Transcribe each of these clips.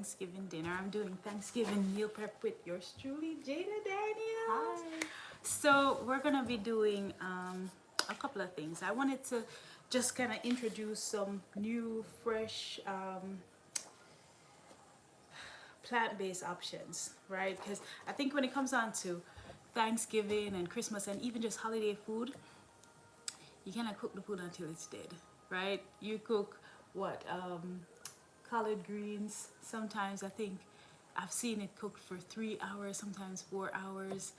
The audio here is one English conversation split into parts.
Thanksgiving dinner. I'm doing Thanksgiving meal prep with yours truly, Jadah Daniels. Hi. So we're gonna be doing a couple of things. I wanted to just kind of introduce some new, fresh plant-based options, right? Because I think when it comes down to Thanksgiving and Christmas and even just holiday food, you cannot cook the food until it's dead, right? You cook what collard greens. Sometimes I think I've seen it cooked for 3 hours, sometimes 4 hours.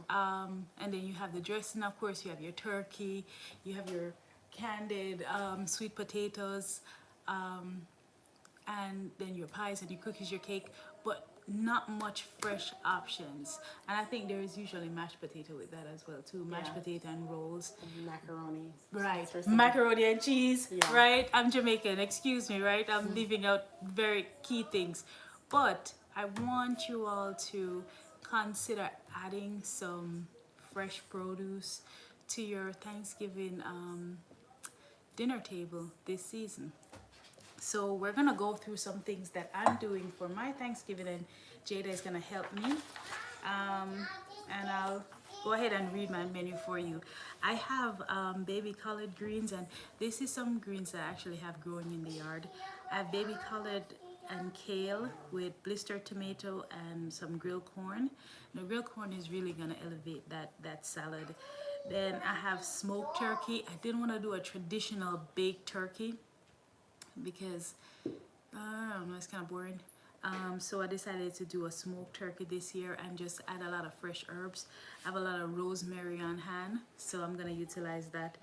And then you have the dressing, of course, you have your turkey, you have your candied sweet potatoes, and then your pies and your cookies, your cake, but not much fresh options. And I think there is usually mashed potato with that as well too. Mashed potato and rolls. Macaroni. Right. For some. Macaroni and cheese. Yeah. Right. I'm Jamaican. Excuse me. Right. I'm leaving out very key things. But I want you all to consider adding some fresh produce to your Thanksgiving dinner table this season. So we're gonna go through some things that I'm doing for my Thanksgiving, and Jadah is gonna help me. And I'll go ahead and read my menu for you. I have baby collard greens, and this is some greens that I actually have growing in the yard. I have baby collard and kale with blistered tomato and some grilled corn. The grilled corn is really gonna elevate that salad. Then I have smoked turkey. I didn't want to do a traditional baked turkey because I don't know, it's kind of boring. So I decided to do a smoked turkey this year and just add a lot of fresh herbs. I have a lot of rosemary on hand, so I'm gonna utilize that.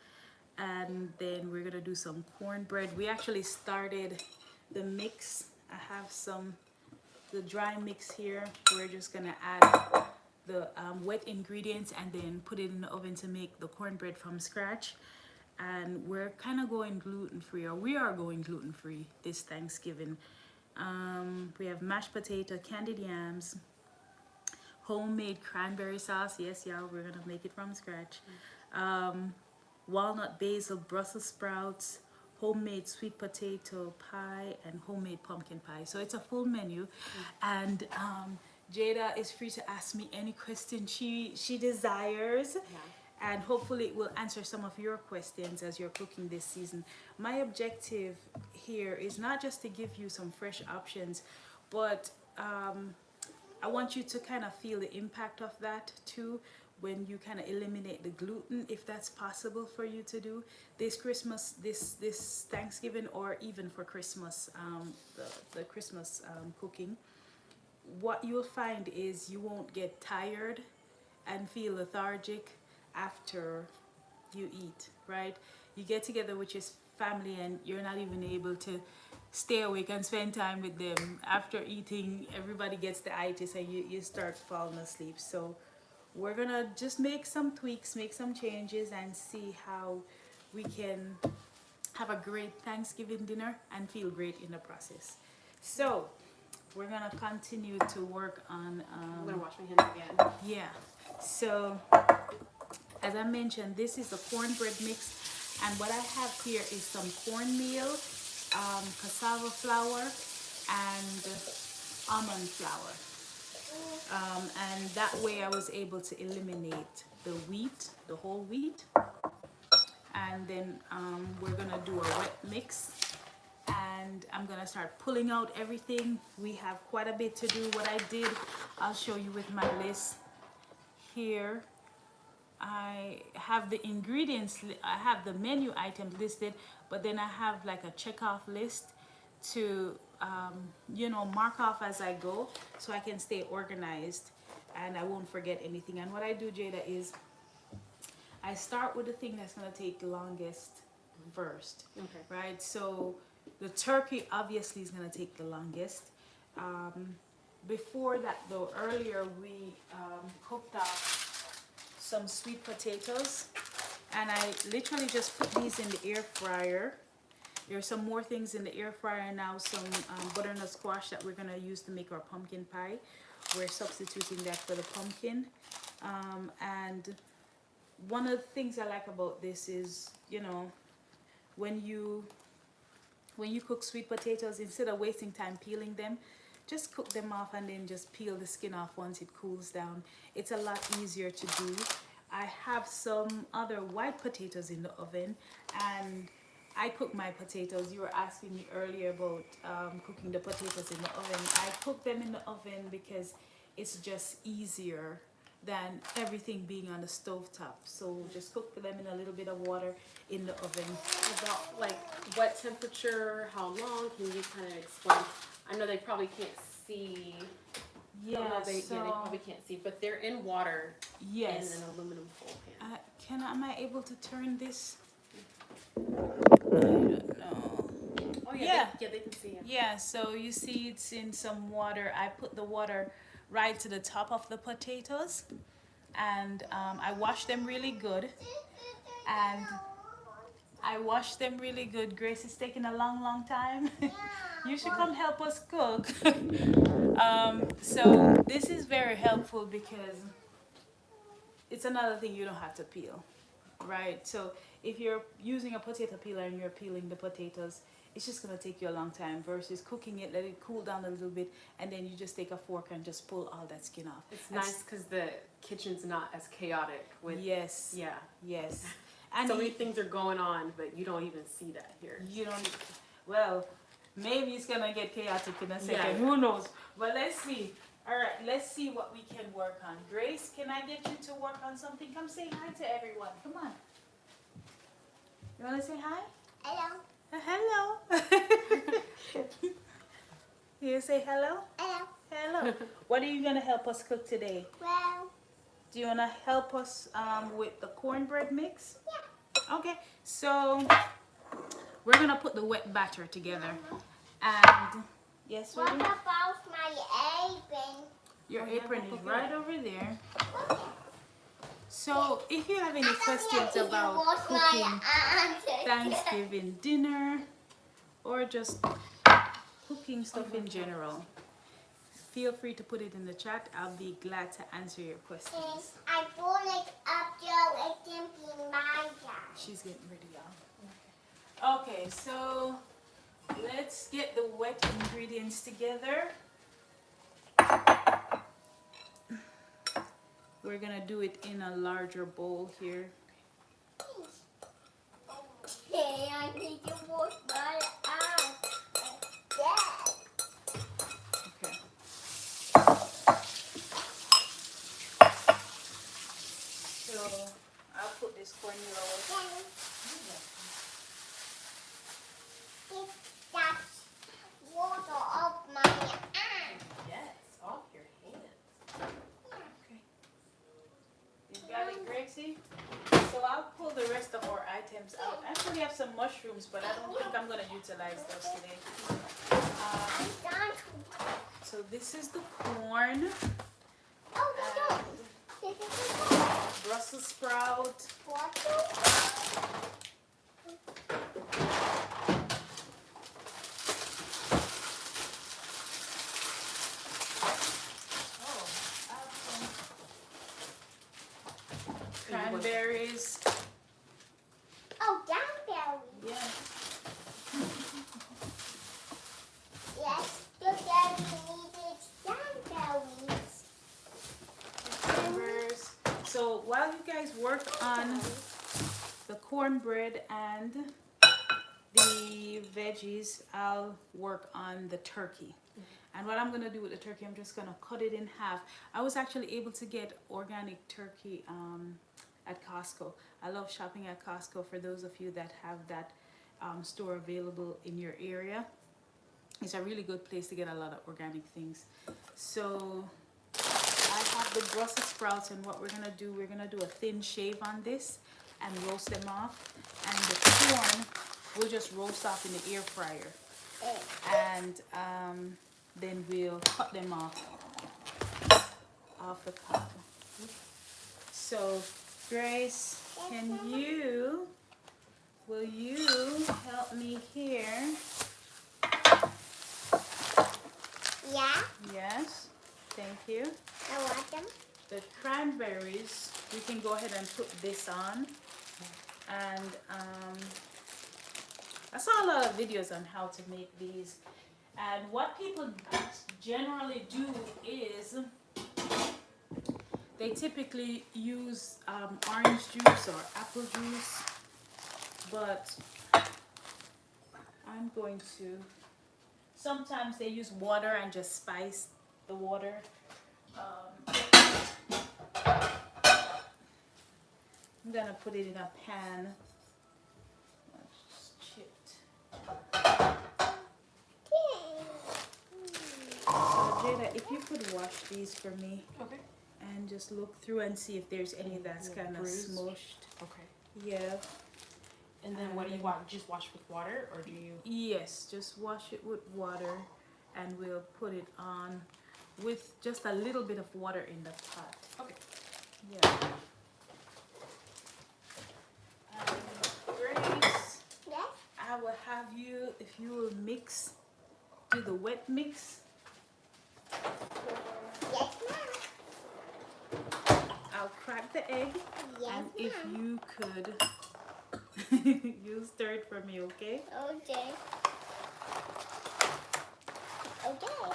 And then we're gonna do some cornbread. We actually started the mix. I have the dry mix here. We're just gonna add the wet ingredients and then put it in the oven to make the cornbread from scratch. And we're kind of going gluten-free, or we are going gluten-free this Thanksgiving. We have mashed potato, candied yams, homemade cranberry sauce. Yes, y'all, we're gonna make it from scratch. Walnut, basil, Brussels sprouts, homemade sweet potato pie, and homemade pumpkin pie. So it's a full menu. And Jadah is free to ask me any question she desires. And hopefully it will answer some of your questions as you're cooking this season. My objective here is not just to give you some fresh options, but I want you to kind of feel the impact of that too when you kind of eliminate the gluten, if that's possible for you to do this Christmas, this Thanksgiving, or even for Christmas, the Christmas cooking. What you'll find is you won't get tired and feel lethargic after you eat, right? You get together with your family and you're not even able to stay awake and spend time with them. After eating, everybody gets the itis and you start falling asleep. So we're gonna just make some tweaks, make some changes, and see how we can have a great Thanksgiving dinner and feel great in the process. So we're gonna continue to work on I'm gonna wash my hands again. yeah. So as I mentioned, this is a cornbread mix, and what I have here is some cornmeal, cassava flour, and almond flour. And that way I was able to eliminate the wheat, the whole wheat. And then we're gonna do a wet mix, and I'm gonna start pulling out everything. We have quite a bit to do. What I did, I'll show you with my list here. I have the ingredients, I have the menu items listed, but then I have like a checkoff list to you know, mark off as I go so I can stay organized and I won't forget anything. And what I do, Jadah, is I start with the thing that's going to take the longest first. Okay. Right? So the turkey obviously is going to take the longest. Before that though, earlier we cooked up some sweet potatoes, and I literally just put these in the air fryer. There's some more things in the air fryer now, some butternut squash that we're gonna use to make our pumpkin pie. We're substituting that for the pumpkin. And one of the things I like about this is, you know, when you cook sweet potatoes, instead of wasting time peeling them, just cook them off and then just peel the skin off once it cools down. It's a lot easier to do. I have some other white potatoes in the oven, and I cook my potatoes. You were asking me earlier about cooking the potatoes in the oven. I cook them in the oven because it's just easier than everything being on the stove top. So just cook them in a little bit of water in the oven. About like what temperature, how long? Can you kind of explain? I know they probably can't see. Yeah, They probably can't see, but they're in water. Yes. In an aluminum foil pan. Am I able to turn this? I don't know. Oh yeah. They can see it. Yeah, so you see it's in some water. I put the water right to the top of the potatoes, and I wash them really good. Grace is taking a long time. You should come help us cook. So this is very helpful because it's another thing you don't have to peel, right? So if you're using a potato peeler and you're peeling the potatoes, it's just gonna take you a long time versus cooking it, let it cool down a little bit, and then you just take a fork and just pull all that skin off. It's nice because the kitchen's not as chaotic with. Yes. Yeah. Yes. And So many things are going on, but you don't even see that here. you don't. Well, maybe it's gonna get chaotic in a second. Yeah. Who knows? But let's see. All right, let's see what we can work on. Grace, can I get you to work on something? Come say hi to everyone. Come on. You wanna say hi? Hello. Hello. You say hello? Hello. Hello. What are you gonna help us cook today? Well, Do you wanna help us with the cornbread mix? yeah. Okay, so we're gonna put the wet batter together. And yes, What sweetie? about my apron? Your Oh, yeah, apron don't is forget. right over there. So if you have any questions Did you about wash cooking my arms? Thanksgiving dinner or just cooking stuff in general, feel free to put it in the chat. I'll be glad to answer your And questions. I pull it up so it can be my job. She's getting ready, y'all. Okay, so let's get the wet ingredients together. We're gonna do it in a larger bowl here. Okay, I need to wash my arms. Dad. Okay. So I'll put this cornmeal away. Get that water off my arm. Yes, off your hands. Okay. You got it, Gracie? So I'll pull the rest of our items out. I actually have some mushrooms, but I don't think I'm gonna utilize those today. I'm done. So this is the corn, Oh, no. and This is the Brussels sprout, water. cranberries. Oh, cranberry. Yeah. Yes, the daddy needed cranberries. Cranberries. So while you guys work on the cornbread and the veggies, I'll work on the turkey. And what I'm gonna do with the turkey, I'm just gonna cut it in half. I was actually able to get organic turkey at Costco. I love shopping at Costco for those of you that have that store available in your area. It's a really good place to get a lot of organic things. So I have the Brussels sprouts, and what we're gonna do a thin shave on this and roast them off. And the corn we'll just roast off in the air fryer. And then we'll cut them off the cob. So Grace, will you help me here? Yeah, Yes, thank you. I want them. The cranberries, we can go ahead and put this on. And I saw a lot of videos on how to make these. And what people generally do is they typically use orange juice or apple juice, but I'm going to, sometimes they use water and just spice the water. I'm gonna put it in a pan. Just chipped. So Jadah, if you could wash these for me. Okay. And just look through and see if there's any that's kind of bruised? smushed. Okay. Yeah. And then what do you want? Just wash with water, or do you? Yes, just wash it with water, and we'll put it on with just a little bit of water in the pot. Okay. Yeah. Grace, Yes. I will have you, if you will do the wet mix. Yes, ma'am. I'll crack the egg, Yes, and if ma'am. you could, you stir it for me, okay? Okay. Okay.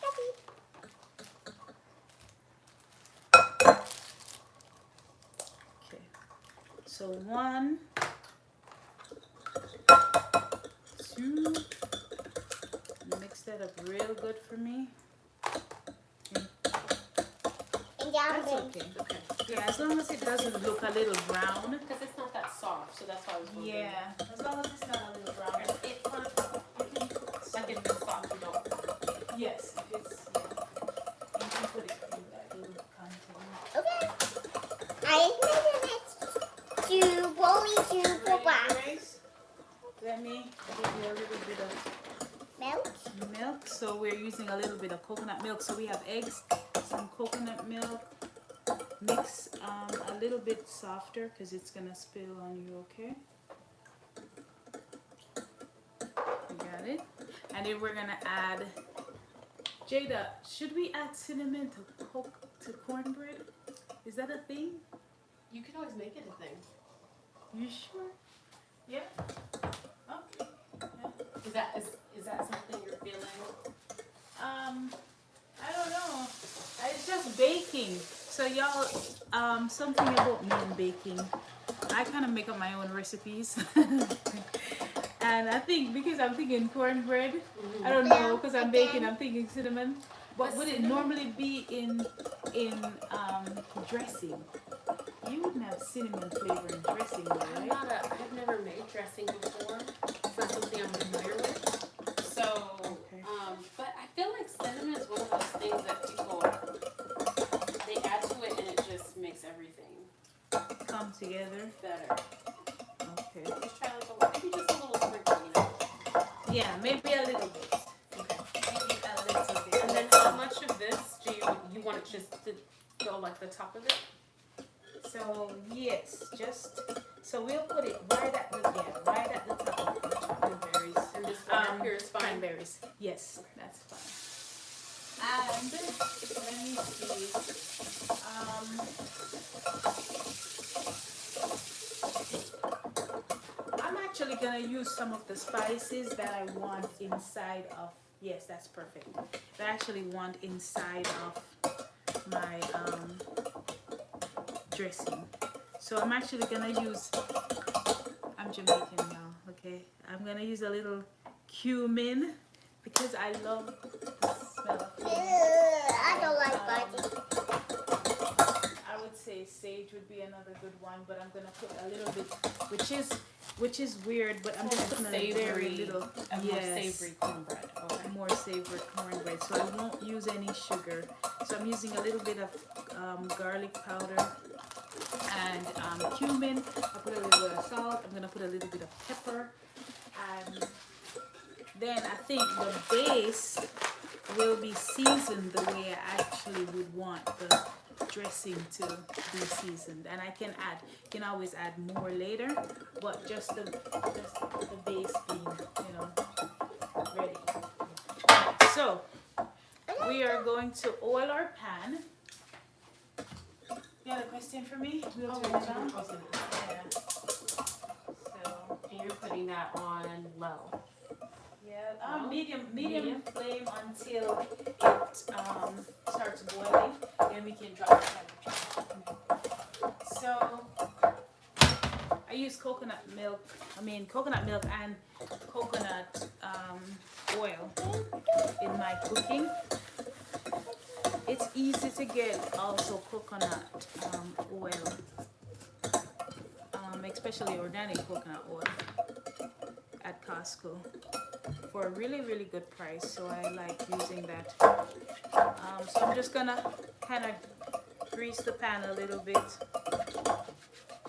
Happy. Okay. So 1, 2. Mix that up real good for me. And down That's there. okay. Okay. Yeah, as long as it doesn't look a little brown. Because it's not that soft, so that's why I was wondering. Yeah, as long as it's not a little brown. Is it for, like if it's soft, you don't. Yes, if it's, yeah. You can put it in that little container. Okay. I made it to rolling to the Ready, box. Grace? Let me give you a little bit of Milk. milk. So we're using a little bit of coconut milk. So we have eggs, some coconut milk. Mix a little bit softer because it's gonna spill on you, okay? You got it? And then we're gonna add, Jadah, should we add cinnamon to cornbread? Is that a thing? You can always make it a thing. You sure? Yeah? Okay. Yeah. Is that something you're feeling? I don't know. It's just baking. So y'all, something about me and baking. I kind of make up my own recipes. And I think because I'm thinking cornbread, I don't know, because I'm baking, I'm thinking cinnamon. But would it normally be in dressing? You wouldn't have cinnamon flavor in dressing, right? I've never made dressing before. It's not something I'm familiar with. So, Okay. but I feel like cinnamon is one of those things that people, they add to it and it just makes everything Come together. better. Okay. Just try like maybe just a little sprinkle, you know? Yeah, maybe a little bit. Okay. Maybe a little bit. And then how much of this do you want it just to go like the top of it? So yes, just so we'll put it right at the right at the top of the cranberries. And this water here is fine? Cranberries. Yes, that's fine. And let me see. I'm actually gonna use some of the spices that I want inside of. Yes, that's perfect. That I actually want inside of my dressing. So I'm actually gonna use, I'm Jamaican now, okay? I'm gonna use a little cumin because I love the smell of cumin. I don't like garlic. I would say sage would be another good one, but I'm gonna put a little bit, which is weird, but I'm just putting a very little, more savory cornbread. Okay. more savory cornbread. So I won't use any sugar. So I'm using a little bit of garlic powder and cumin. I put a little bit of salt. I'm gonna put a little bit of pepper, and then I think the base will be seasoned the way I actually would want the dressing to be seasoned. And I can always add more later, but just the base being, ready. So we are going to oil our pan. You have a question for me? We'll turn it on. Yeah. So And you're putting that on low. Yeah, No? medium Medium? flame until it starts boiling. Then we can drop the temperature. So I use coconut milk and coconut oil in my cooking. It's easy to get also coconut oil, especially organic coconut oil at Costco for a really, really good price. So I like using that. So I'm just gonna kind of grease the pan a little bit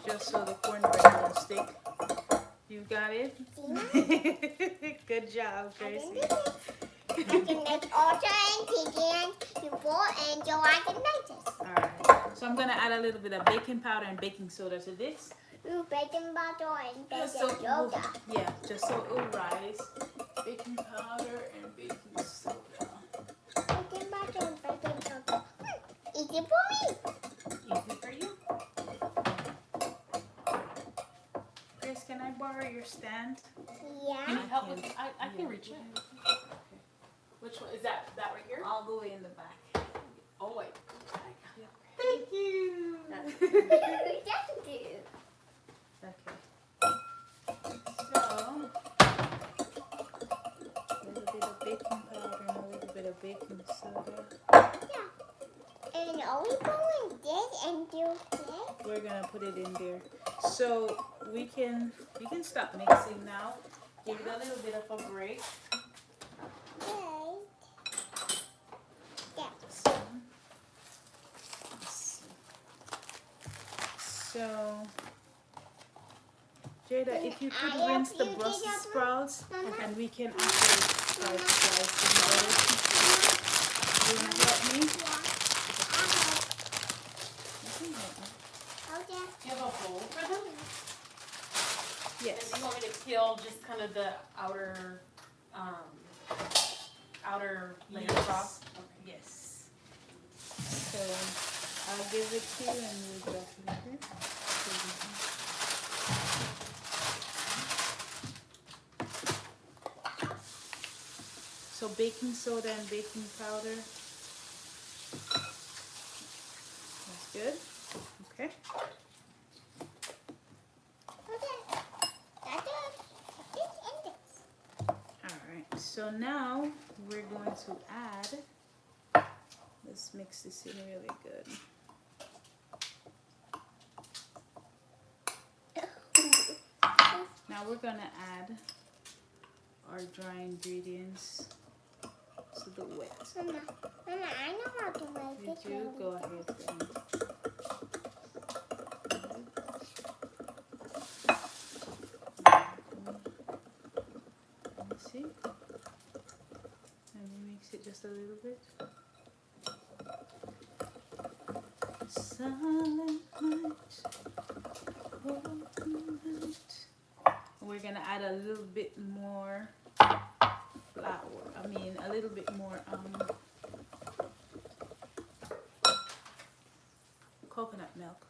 just so the cornbread won't stick. You got it? Good job, Tracy. I can make order and chicken, you boil and so I can make this. Alright, so I'm gonna add a little bit of baking powder and baking soda to this. You baking butter and Just baking soda. yeah, just so it will rise. Baking powder and baking soda. Baking butter and baking soda. Easy for me. Easy for you. Grace, can I borrow your stand? Yeah. Can you help with? I can reach it. Which one is that? That right here? All the way in the back. Oh wait. Thank you. Thank you. Okay. So, a little bit of baking powder and a little bit of baking soda. Yeah. And are we going this and do this? We're gonna put it in there. So we can stop mixing now. Give it a little bit of a break. Okay. Yeah. So, Jadah, if you could I rinse the help you, Brussels Jadah? sprouts, Mama? and we can actually start slicing those. You wanna help me? You can help me. Okay. Do you have a bowl for them? Yes. Do you want me to peel just kind of the outer layer Yes. off? Okay. Yes. So I'll give it to you and we'll drop it here. So baking soda and baking powder. That's good. Okay. Okay. That's it. This and this. Alright. So now we're going to add, let's mix this in really good. Now we're gonna add our dry ingredients to the wet. Mama, I know how to make You this. do? Go ahead then. Let me see. Let me mix it just a little bit. Silent night, open night. We're gonna add a little bit more flour. A little bit more coconut milk,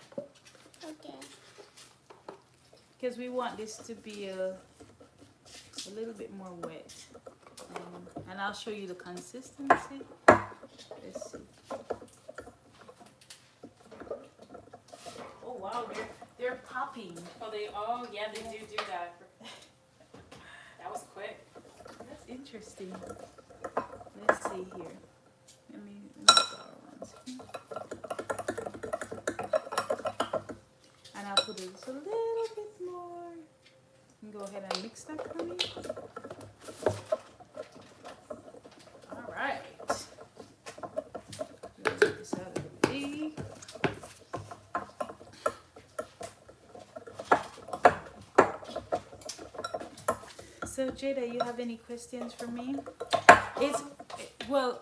Okay. because we want this to be a little bit more wet. And I'll show you the consistency. Let's see. Oh wow, they're popping. Oh yeah, they do that. That was quick. That's interesting. Let's see here. Let me borrow one second. And I'll put just a little bit more. And go ahead and mix that for me. All right. We'll take this out of the bag. So Jadah, you have any questions for me? Well,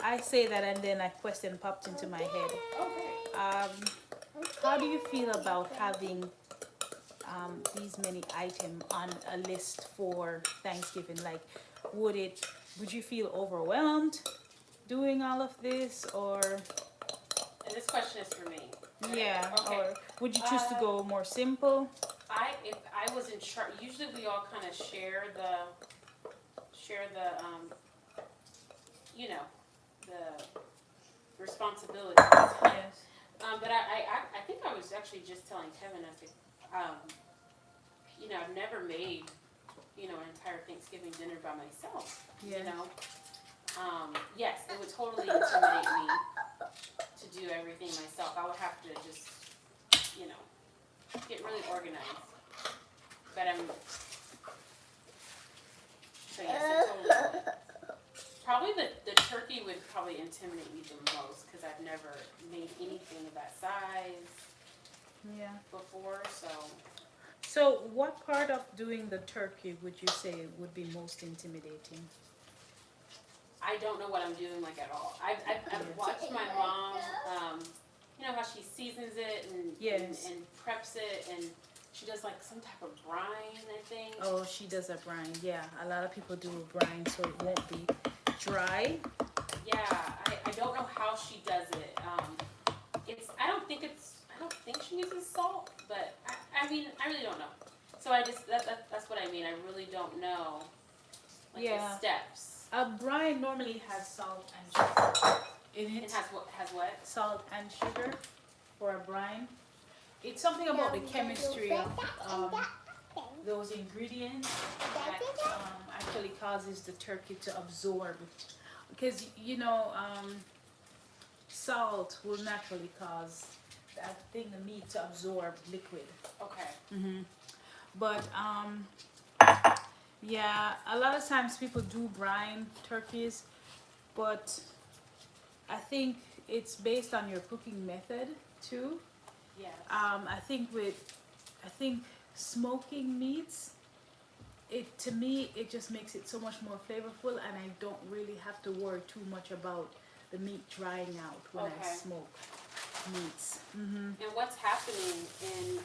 I say that and then a question popped into my head. Okay. How do you feel about having these many items on a list for Thanksgiving? Like, would you feel overwhelmed doing all of this, or And this question is for me. yeah, Okay. or would you choose to go more simple? If I was in charge, usually we all kind of share share the, you know, the responsibilities. Yes. But I think I was actually just telling Kevin, I think, you know, I've never made, you know, an entire Thanksgiving dinner by myself. Yeah. You know, yes, it would totally intimidate me to do everything myself. I would have to just, you know, get really organized. But so yes, it totally would. Probably the turkey would probably intimidate me the most because I've never made anything of that size Yeah. before. So, what part of doing the turkey would you say would be most intimidating? I don't know what I'm doing like at all. I've watched my mom, you know how she seasons it and, Yes. and preps it, and she does like some type of brine, I think. Oh, she does a brine. Yeah, a lot of people do a brine, so it won't be dry. Yeah, I don't know how she does it. I don't think she uses salt, but I mean, I really don't know. So that's what I mean. I really don't know, like Yeah. the steps. A brine normally has salt and sugar in it. It has what? Salt and sugar for a brine. It's something about the chemistry of those ingredients that actually causes the turkey to absorb. Because, you know, salt will naturally cause that thing, the meat, to absorb liquid. Okay. But, yeah, a lot of times people do brine turkeys, but I think it's based on your cooking method too. Yes. I think smoking meats, to me it just makes it so much more flavorful, and I don't really have to worry too much about the meat drying out when I Okay. smoke meats. And what's happening in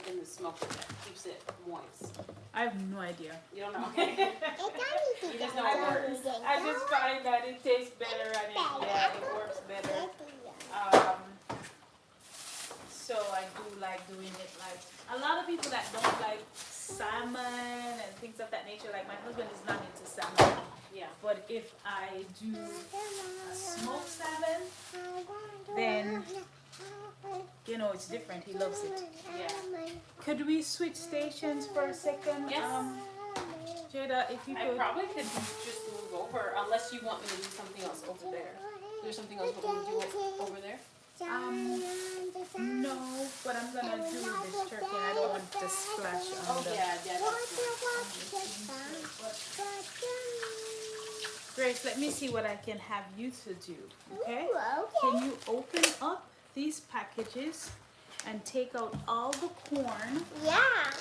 in the smoker that keeps it moist? I have no idea. You don't know? Okay. You just know it works. I just find that it tastes better and it works better. So I do like doing it. Like a lot of people that don't like salmon and things of that nature, like my husband is not into salmon. Yeah. But if I do a smoked salmon, then you know it's different. He loves it. Yeah. Could we switch stations for a second? Yes. Jadah, if you I could. probably could just move over unless you want me to do something else over there. There's something else you want me to do over there? No, but I'm gonna do this turkey and I don't want to splash on Oh the. yeah, Grace, let me see what I can have you to do. Okay? Can you open up these packages and take out all the corn? Yeah.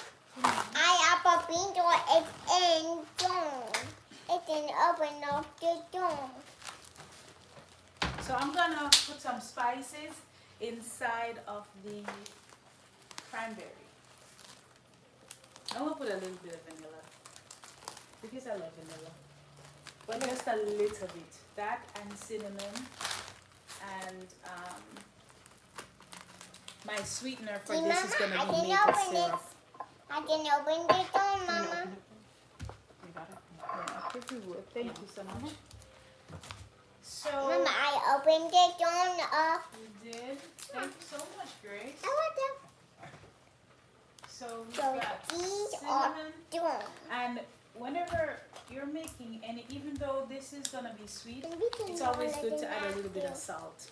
I have a window. It's in door. It can open up the door. So I'm gonna put some spices inside of the cranberry. I'm gonna put a little bit of vanilla because I love vanilla, but just a little bit. That and cinnamon and my sweetener for this is gonna be maple syrup. I can open the door, Mama. You got it? Yeah, if you would. Thank you so much. So Mama, I opened the door. you did. Thank you so much, Grace. I want So we So got these are cinnamon. door. And whenever you're making any, even though this is gonna be sweet, it's always good to add a little bit of salt.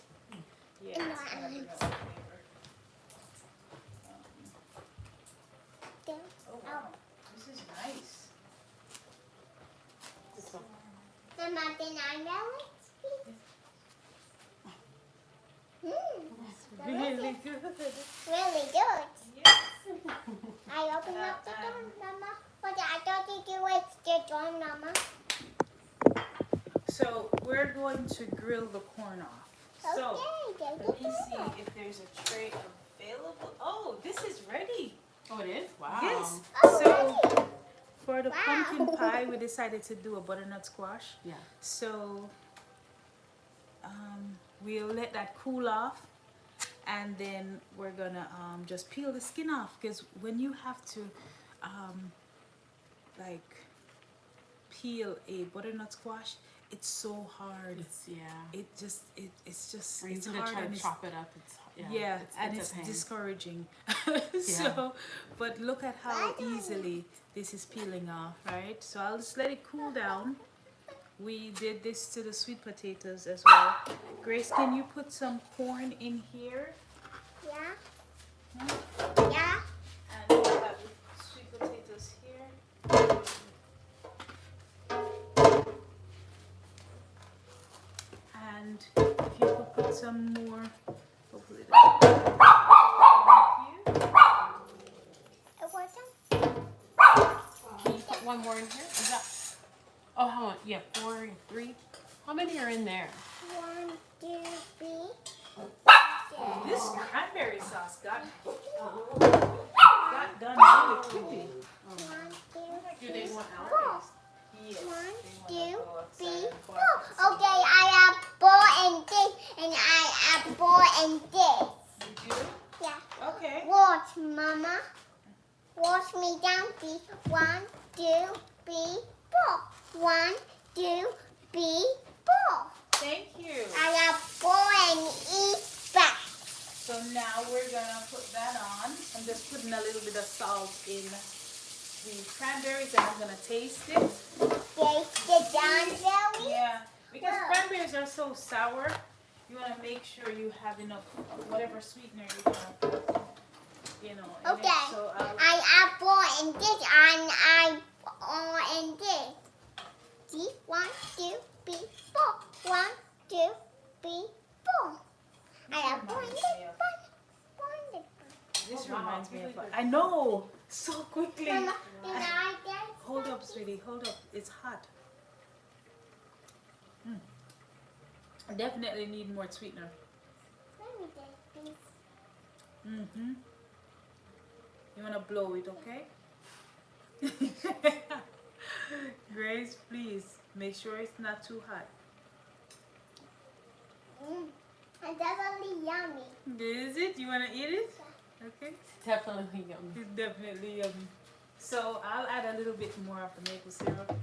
Yeah, it's gonna bring out the flavor. Oh wow, this is nice. Mama, can I know it? Really good. Really good. Yes. I opened up the door, Mama. But I thought you do it the door, Mama. So we're going to grill the corn off. So Okay, let me see if there's a tray available. Oh, this is ready. Oh, it is? Wow. Yes. Oh, So for the Wow. pumpkin pie, we decided to do a butternut squash. Yeah. So we'll let that cool off, and then we're gonna just peel the skin off, because when you have to like peel a butternut squash, it's so hard. It's It's just Or you it's can hard try and to chop it up. It's and it's it's a pain. discouraging. Yeah. So, but look at how easily this is peeling off, right? So I'll just let it cool down. We did this to the sweet potatoes as well. Grace, can you put some corn in here? Yeah. Hmm? Yeah. And we'll have the sweet potatoes here. And if you could put some more, hopefully that's thank you. It wasn't. Can you put one more in here? Is that? Oh, how much? Yeah, 4 and 3. How many are in there? 1, 2, 3. This cranberry sauce got done really quickly. 1, 2, Do they 3, want 4. out? Yes. 1, they wanna 2, go outside 3, and 4. bark and see. Okay, I have 4 and this, and I have 4 and this. You do? Yeah. Okay. Watch, Mama. Watch me down, please. 1, 2, 3, 4. 1, 2, 3, 4. Thank you. I have 4 in each bag. So now we're gonna put that on. I'm just putting a little bit of salt in the cranberries and I'm gonna taste it. Taste the down, Zoe. Yeah, because cranberries are so sour, you wanna make sure you have enough of whatever sweetener you're gonna put, in Okay. it. So I have 4 in this, and I 4 in this. See? 1, 2, 3, 4. 1, 2, 3, 4. I have 4 in this one. 4 in this one. this Wow, reminds me of. really I know, so quickly. Mama, then I get Hold up, sweetie. Hold up. It's hot. I definitely need more sweetener. Let me get this. Mm-hmm. You wanna blow it, okay? Grace, please make sure it's not too hot. And that's only yummy. Is it? You wanna eat it? Okay. Definitely yummy. It's definitely yummy. So I'll add a little bit more of the maple syrup.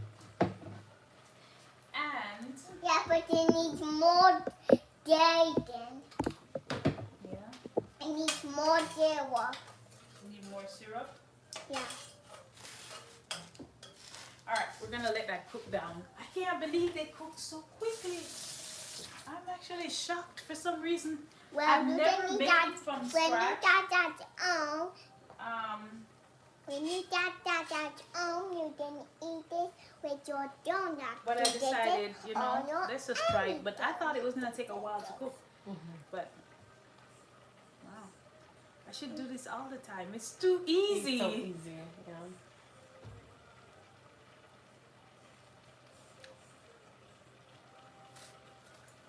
And Yeah, but it needs more dairy then. yeah, It needs more syrup. need more syrup. Yeah. Alright, we're gonna let that cook down. I can't believe they cooked so quickly. I'm actually shocked for some reason. Well, I've you never can eat made that it from when you scratch. that on. Um, When you that on, you can eat it with your donut. but I You get decided, it you on know, your let's just try it. But I thought it was gonna take a while to cook. But wow, I should do this all the time. It's too easy. It's so easy. Yeah.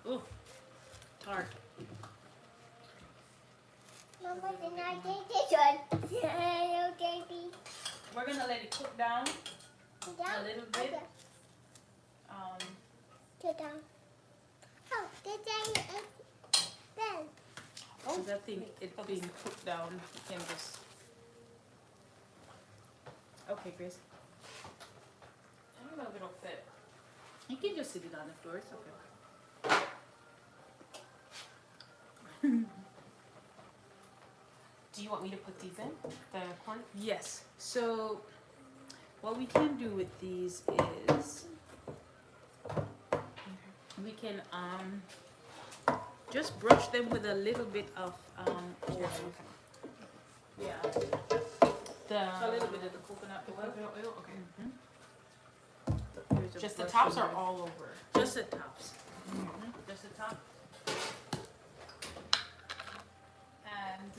Ooh, tart. Mama, then I take this one. Yeah, baby. We're gonna let it cook down Yeah. a little bit. Okay. Sit down. Oh, this thing is bad. Because I think it's being cooked down. You can just. Okay, Grace. I don't know if it'll fit. You can just sit it on the floor. It's okay. Do you want me to put these in? The corn? Yes. So, what we can do with these is we can just brush them with a little bit of oil. Yeah. The A little bit of the coconut oil. coconut oil? Okay. Here's a Just the brush tops in are there. all over. Just the tops. Just the top. And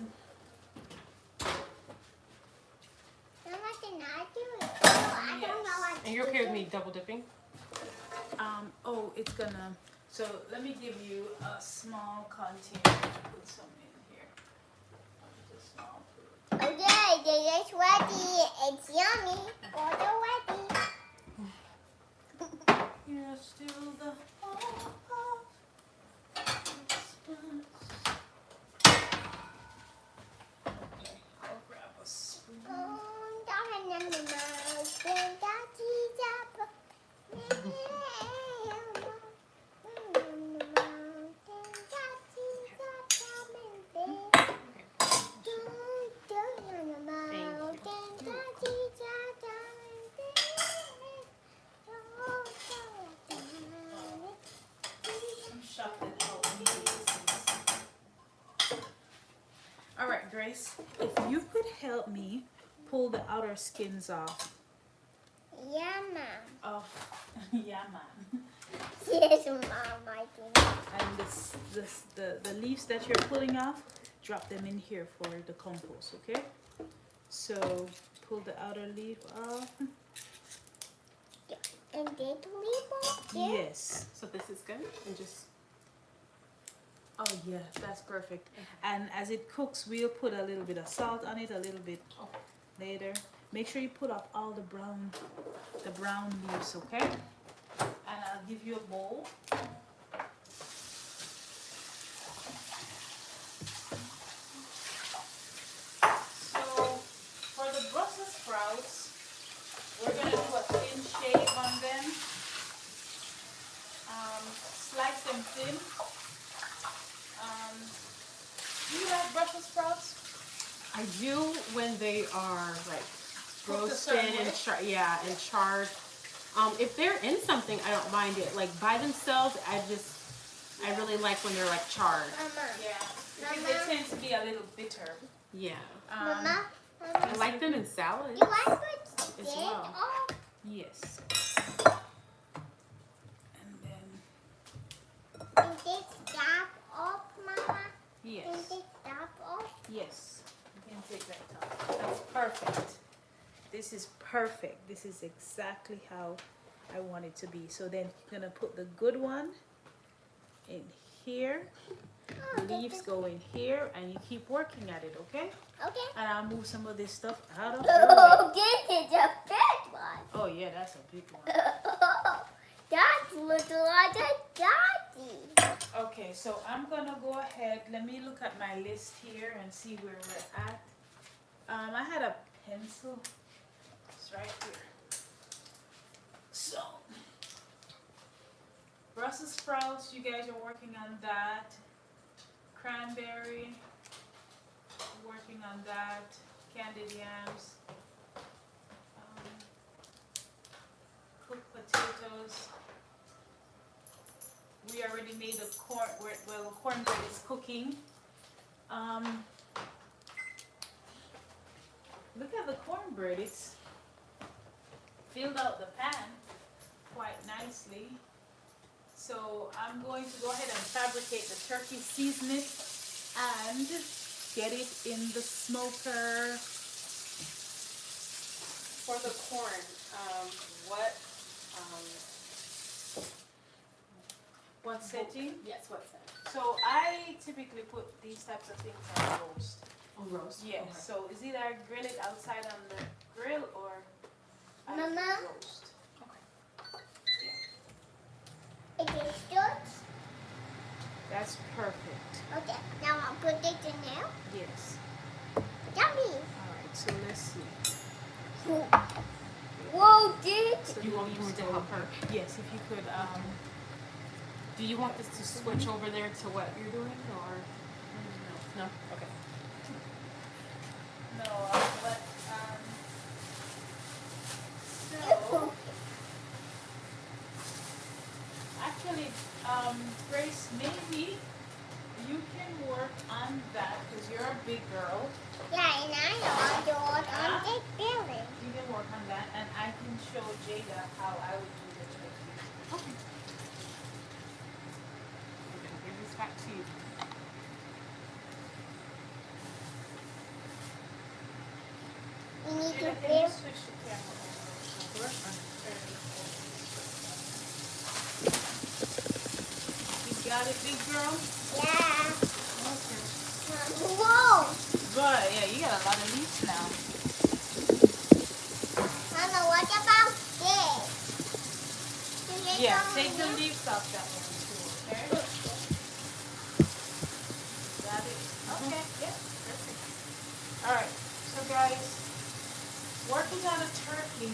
Mama, can I do it? Oh, I don't know what And you're okay with me double dipping? oh, it's gonna. So let me give you a small container to put some in here. Just small. Okay, this is ready. It's yummy. Order ready. You're still the hope of Christmas. Okay, I'll grab a spoon. guys, if you could help me pull the outer skins off. Yeah, Mom. Oh, yeah, man. Yes, Mom, I do. And the leaves that you're pulling off, drop them in here for the compost, okay? So pull the outer leaf off. And did leave off there? Yes. So this is good, and just Oh yeah, that's perfect. And as it cooks, we'll put a little bit of salt on it, a little bit later. Make sure you put up all the brown leaves, okay? And I'll give you a bowl. So for the Brussels sprouts, we're gonna do a thin shave on them. Slice them thin. Do you like Brussels sprouts? I do when they are like Cooked a roasted certain way? and and charred. If they're in something, I don't mind it. Like by themselves, I really like when they're like charred. Mama. Yeah, because they tend to be a little bitter. Yeah. Mama. I like them in salad. Do I put As stick well. off? Yes. And then, And this stop off, Mama? yes, And this stop off? yes. You can take that off. That's perfect. This is perfect. This is exactly how I want it to be. So then you're gonna put the good one in here. Oh, Leaves go in here, and you keep working at it, okay? Okay. And I'll move some of this stuff out of the way. This is a big one. Oh yeah, that's a big one. That looks like a daddy. Okay, so I'm gonna go ahead. Let me look at my list here and see where we're at. I had a pencil. It's right here. So, Brussels sprouts. You guys are working on that. Cranberry. Working on that. Candied yams. Cooked potatoes. We already made the corn. Well, the cornbread is cooking. Look at the cornbread. It's filled out the pan quite nicely. So I'm going to go ahead and fabricate the turkey, season it, and get it in the smoker. For the corn, What setting? Yes, what's that? So I typically put these types of things on roast. Oh, roast. Yes. Okay. So is either I grill it outside on the grill or I Mama? roast. It is good. That's perfect. Okay. Now I'll put it in there. Yes. Yummy. All right. So let's see. Whoa, dude. So Do you want me to help her? Yes, if you could. Do you want this to switch over there to what you're doing, or no? Okay. No, but so actually, Grace, maybe you can work on that because you're a big girl. Yeah, and I know I'll do it on this building. You can work on that, and I can show Jadah how I would do the turkey. Okay. I'm gonna give this back to you. You need to Jadah, can you build. switch the camera over? You got it, big girl? Yeah. Okay. Whoa. But yeah, you got a lot of leaves now. Mama, what about this? Do you Yeah, come take the here? leaves off that one too, okay? Got it? Okay, yeah, perfect. Alright, so guys, working on a turkey,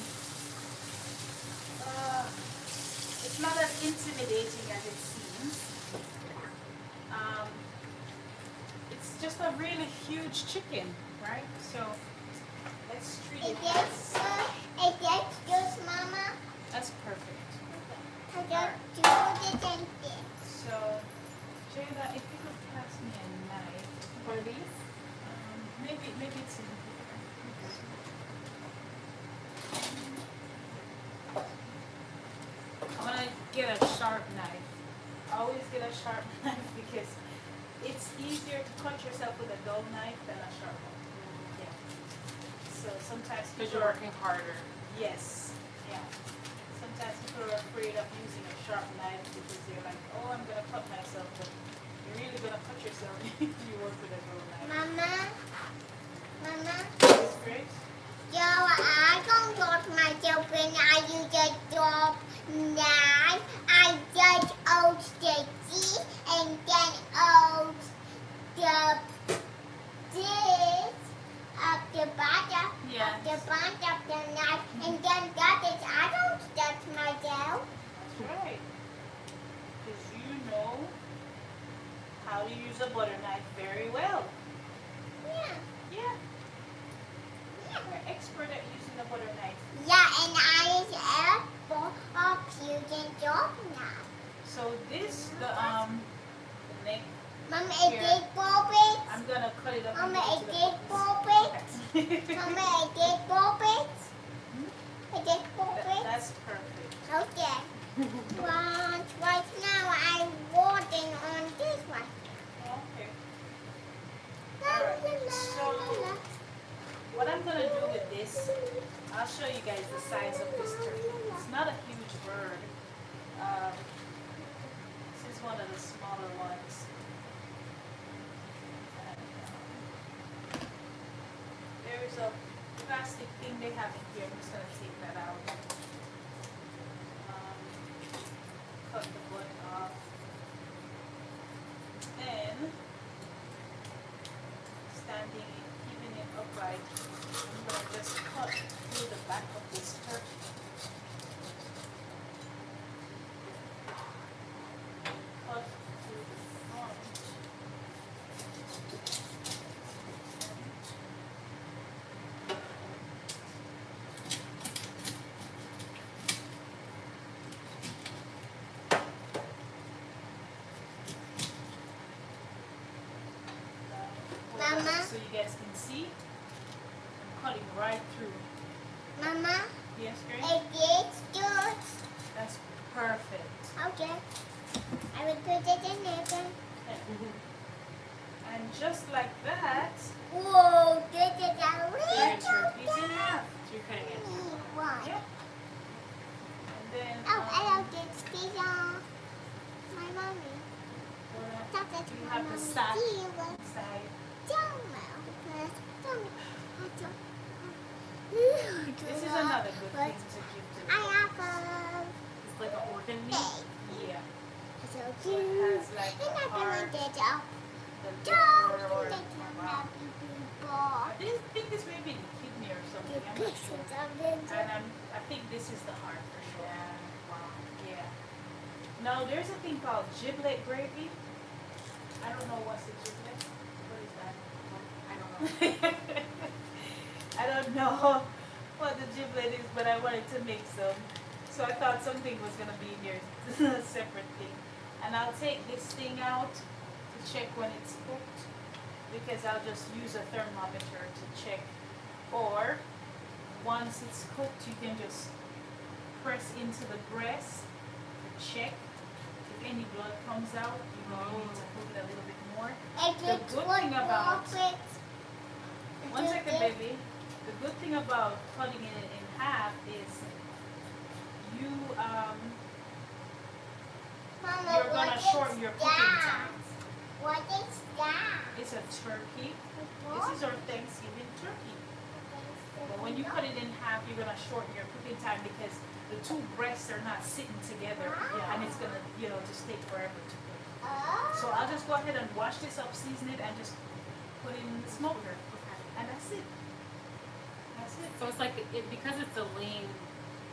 it's not as intimidating as it seems. It's just a really huge chicken, right? So let's treat it. It gets juice, Mama. That's perfect. I just do it and this. So, Jadah, if you could pass me a knife. One of these? maybe it's in here. I'm gonna get a sharp knife. Always get a sharp knife because it's easier to cut yourself with a dull knife than a sharp one. Yeah. So sometimes Because people you're working harder. Yes. Yeah. Sometimes people are afraid of using a sharp knife because they're like, oh, I'm gonna cut myself, but you're really gonna cut yourself if you work with a dull knife. Mama, Mama. It's great. Yo, I don't cut myself when I use a sharp knife. I just out the teeth and then out the this of the bottom Yes. of the bottom of the knife, and then that is I don't touch myself. That's right. Because you know how to use a butter knife very well. Yeah, Yeah. yeah. We're expert at using a butter knife. Yeah, and I is able of using sharp knife. So this, the neck, Mama, Here. it did pop I'm gonna cut it up. and Mama, give it it did to pop the it. Mama, it did pop it. It did pop it. That's perfect. Okay. Right now I'm working on this one. Okay. La, Alright, la, la, so la, la. what I'm gonna do with this, I'll show you guys the size of this turkey. It's not a huge bird. This is one of the smaller ones. And, there's a plastic thing they have in here. I'm just gonna take that out. Cut the butt off. Then, standing and keeping it upright, I'm gonna just cut through the back of this turkey. Cut through the front. Mama? So you guys can see, I'm cutting right through. Mama, Yes, Grace? it did good. That's perfect. Okay. I will put it in there. And just like that, Whoa, this is a your little turkey's in half. So you're cutting it. one. Yep. And then, Oh, I love this pizza. My mommy. That's you my have the mommy. sack She was inside. This is another good thing to give to the I dog. have a It's like an organ meat. bag. Yeah. So So it cute. has like And I the heart, put it up. the Don't liver, or let your wow. happy people. I think this may be the kidney or The something. I'm not pieces sure. of it. And I think this is the heart for sure. Yeah. Wow. Yeah. Now there's a thing called giblet gravy. I don't know what's a giblet. What is that? I don't know. I don't know what the giblet is, but I wanted to make some. So I thought something was gonna be in here, a separate thing. And I'll take this thing out to check when it's cooked, because I'll just use a thermometer to check. Or once it's cooked, you can just press into the breast to check if any blood comes out. You know, you need to cook it a little bit more. The good thing about- One second, baby. The good thing about cutting it in half is you Mama, you're gonna what shorten is your cooking that? time. What is that? It's a turkey. What? This is our Thanksgiving turkey. But when you cut it in half, you're gonna shorten your cooking time because the two breasts are not sitting together, Wow. and it's gonna, just take forever to cook. Oh. So I'll just go ahead and wash this up, season it, and just put it in the smoker, and that's it. That's it. So it's like because it's a lean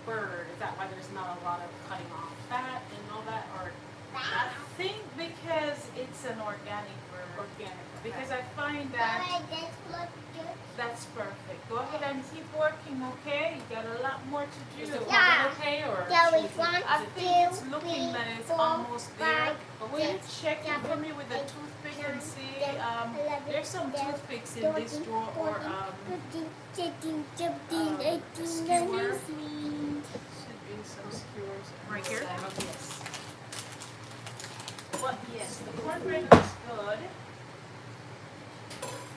bird. Is that why there's not a lot of cutting off fat and all that, or I think because it's an organic bird. organic? Because I find that Mama, this looks good. that's perfect. Go ahead and keep working, okay? You got a lot more to Is do. the Yeah. organ okay, or Yeah, should actually Which think? one? I think it's 2, looking 3, like it's 4, almost there. 5, But will you 6, check it for 7, me with a 8, toothpick 9, and see? 10, 11, There's some 12, toothpicks in this 13, drawer or 14, 15, 16, 17, 18, skewer. 19. Should be some skewers right here. Oh, yes. But yes, the cornbread looks good.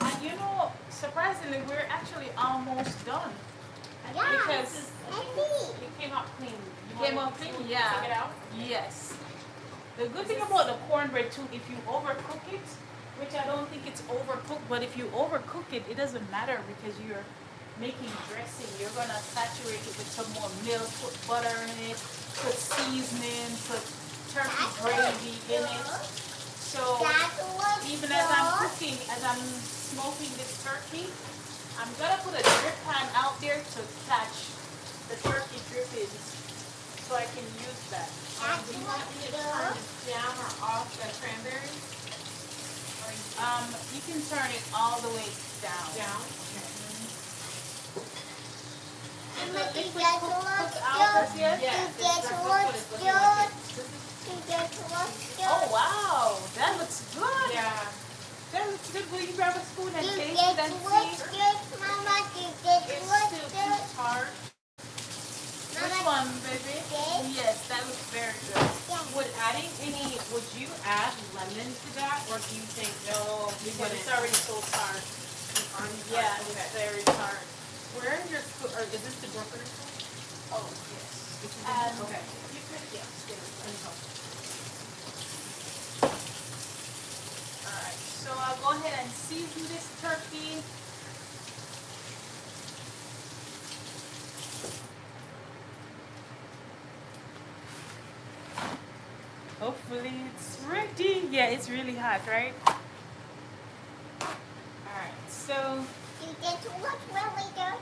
And you know, surprisingly, we're actually almost done. Yeah, Because It came out clean. You Came wanna out clean, take yeah. it out? yes. The good thing about the cornbread too, if you overcook it, which I don't think it's overcooked, but if you overcook it, it doesn't matter because you're making dressing. You're gonna saturate it with some more milk, put butter in it, put seasoning, put turkey gravy in it. So even as I'm cooking, as I'm smoking this turkey, I'm gonna put a drip pan out there to catch the turkey drippings so I can use that. Do you want me to turn it down or off the cranberry? You can turn it all the way down. Down? And the Look, liquid that's cooked what out as yet? Yes, Guess that's what what it's looking like. Oh wow, that looks good. Yeah. That looks good. Will you grab a spoon and You taste get it and what's see? good, Mama. You get It's what's still good. too tart. Which Mama, one, baby? this? Yes, that looks very good. Would you add lemon to that, or do you think No, you because wouldn't? it's already so tart. Yeah, Okay. it's very tart. Where is your spoon, or is this the broccoli spoon? Oh yes. This is And okay. you could yes. Let me help. Alright, so I'll go ahead and season this turkey. Hopefully it's ready. Yeah, it's really hot, right? Alright, so You get what's really good.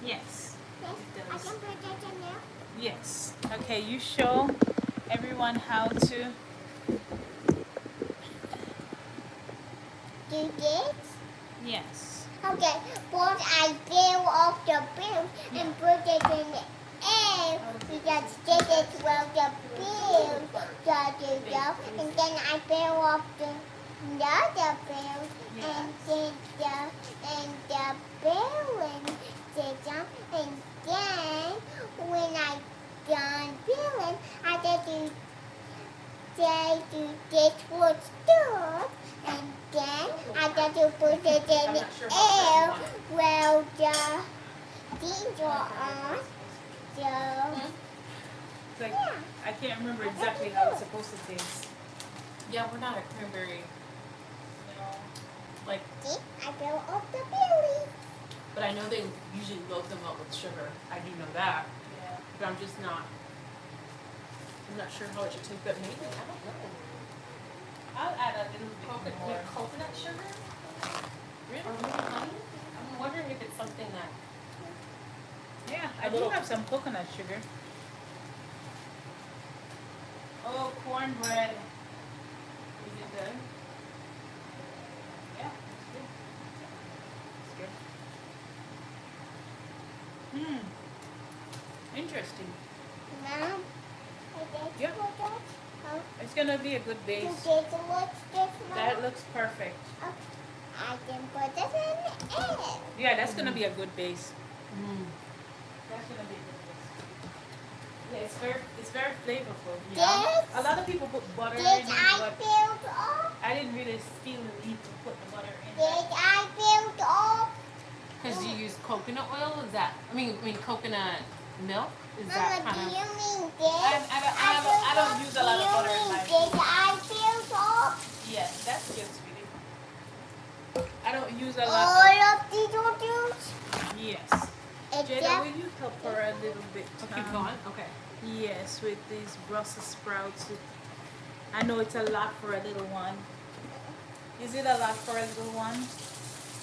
yes. Yes, It I does. can put that in there. Yes. Okay, you show everyone how to Do this. yes. Okay, but I peel off the peel and put it in the air because this is where the peel doesn't go. And then I peel off the other peel and then the peeling sits on. And then when I done peeling, I get to say to this was good. And then I got to put it in I'm the not sure how air much while the things were on. So, It's like yeah. I can't remember exactly how it's supposed to taste. Yeah, we're not a cranberry, like, See, I built up the belly. but I know they usually load them up with sugar. I do know that, Yeah. but I'm just not. I'm not sure how it should taste, but maybe I don't know. I'll add a little bit more. With coconut sugar? Really? Or maybe honey? I'm wondering if it's something that. Yeah, A I do little- have some coconut sugar. Oh, cornbread. Is it good? Yeah, it's good. It's good. Interesting. Mom, Yep. It's gonna be a good base. what's this, Mom? That looks perfect. I can put this in the air. Yeah, that's gonna be a good base. Mm. That's gonna be a good base. Yeah, it's very flavorful. Yes. A lot of people put butter in Did it, I but build off? I didn't really feel the need to put the butter in. Did I build off? Because you use coconut oil, is that? I mean coconut milk. Is Mama, that do kind of? you mean I this? don't use a lot of butter in my Did food. I build off? Yes, that's good, sweetie. I don't use a lot. All of these juice? Yes. It's Jadah, just will you help her a little bit? Keep going. Okay. Yes, with these Brussels sprouts. I know it's a lot for a little one. Is it a lot for a little one?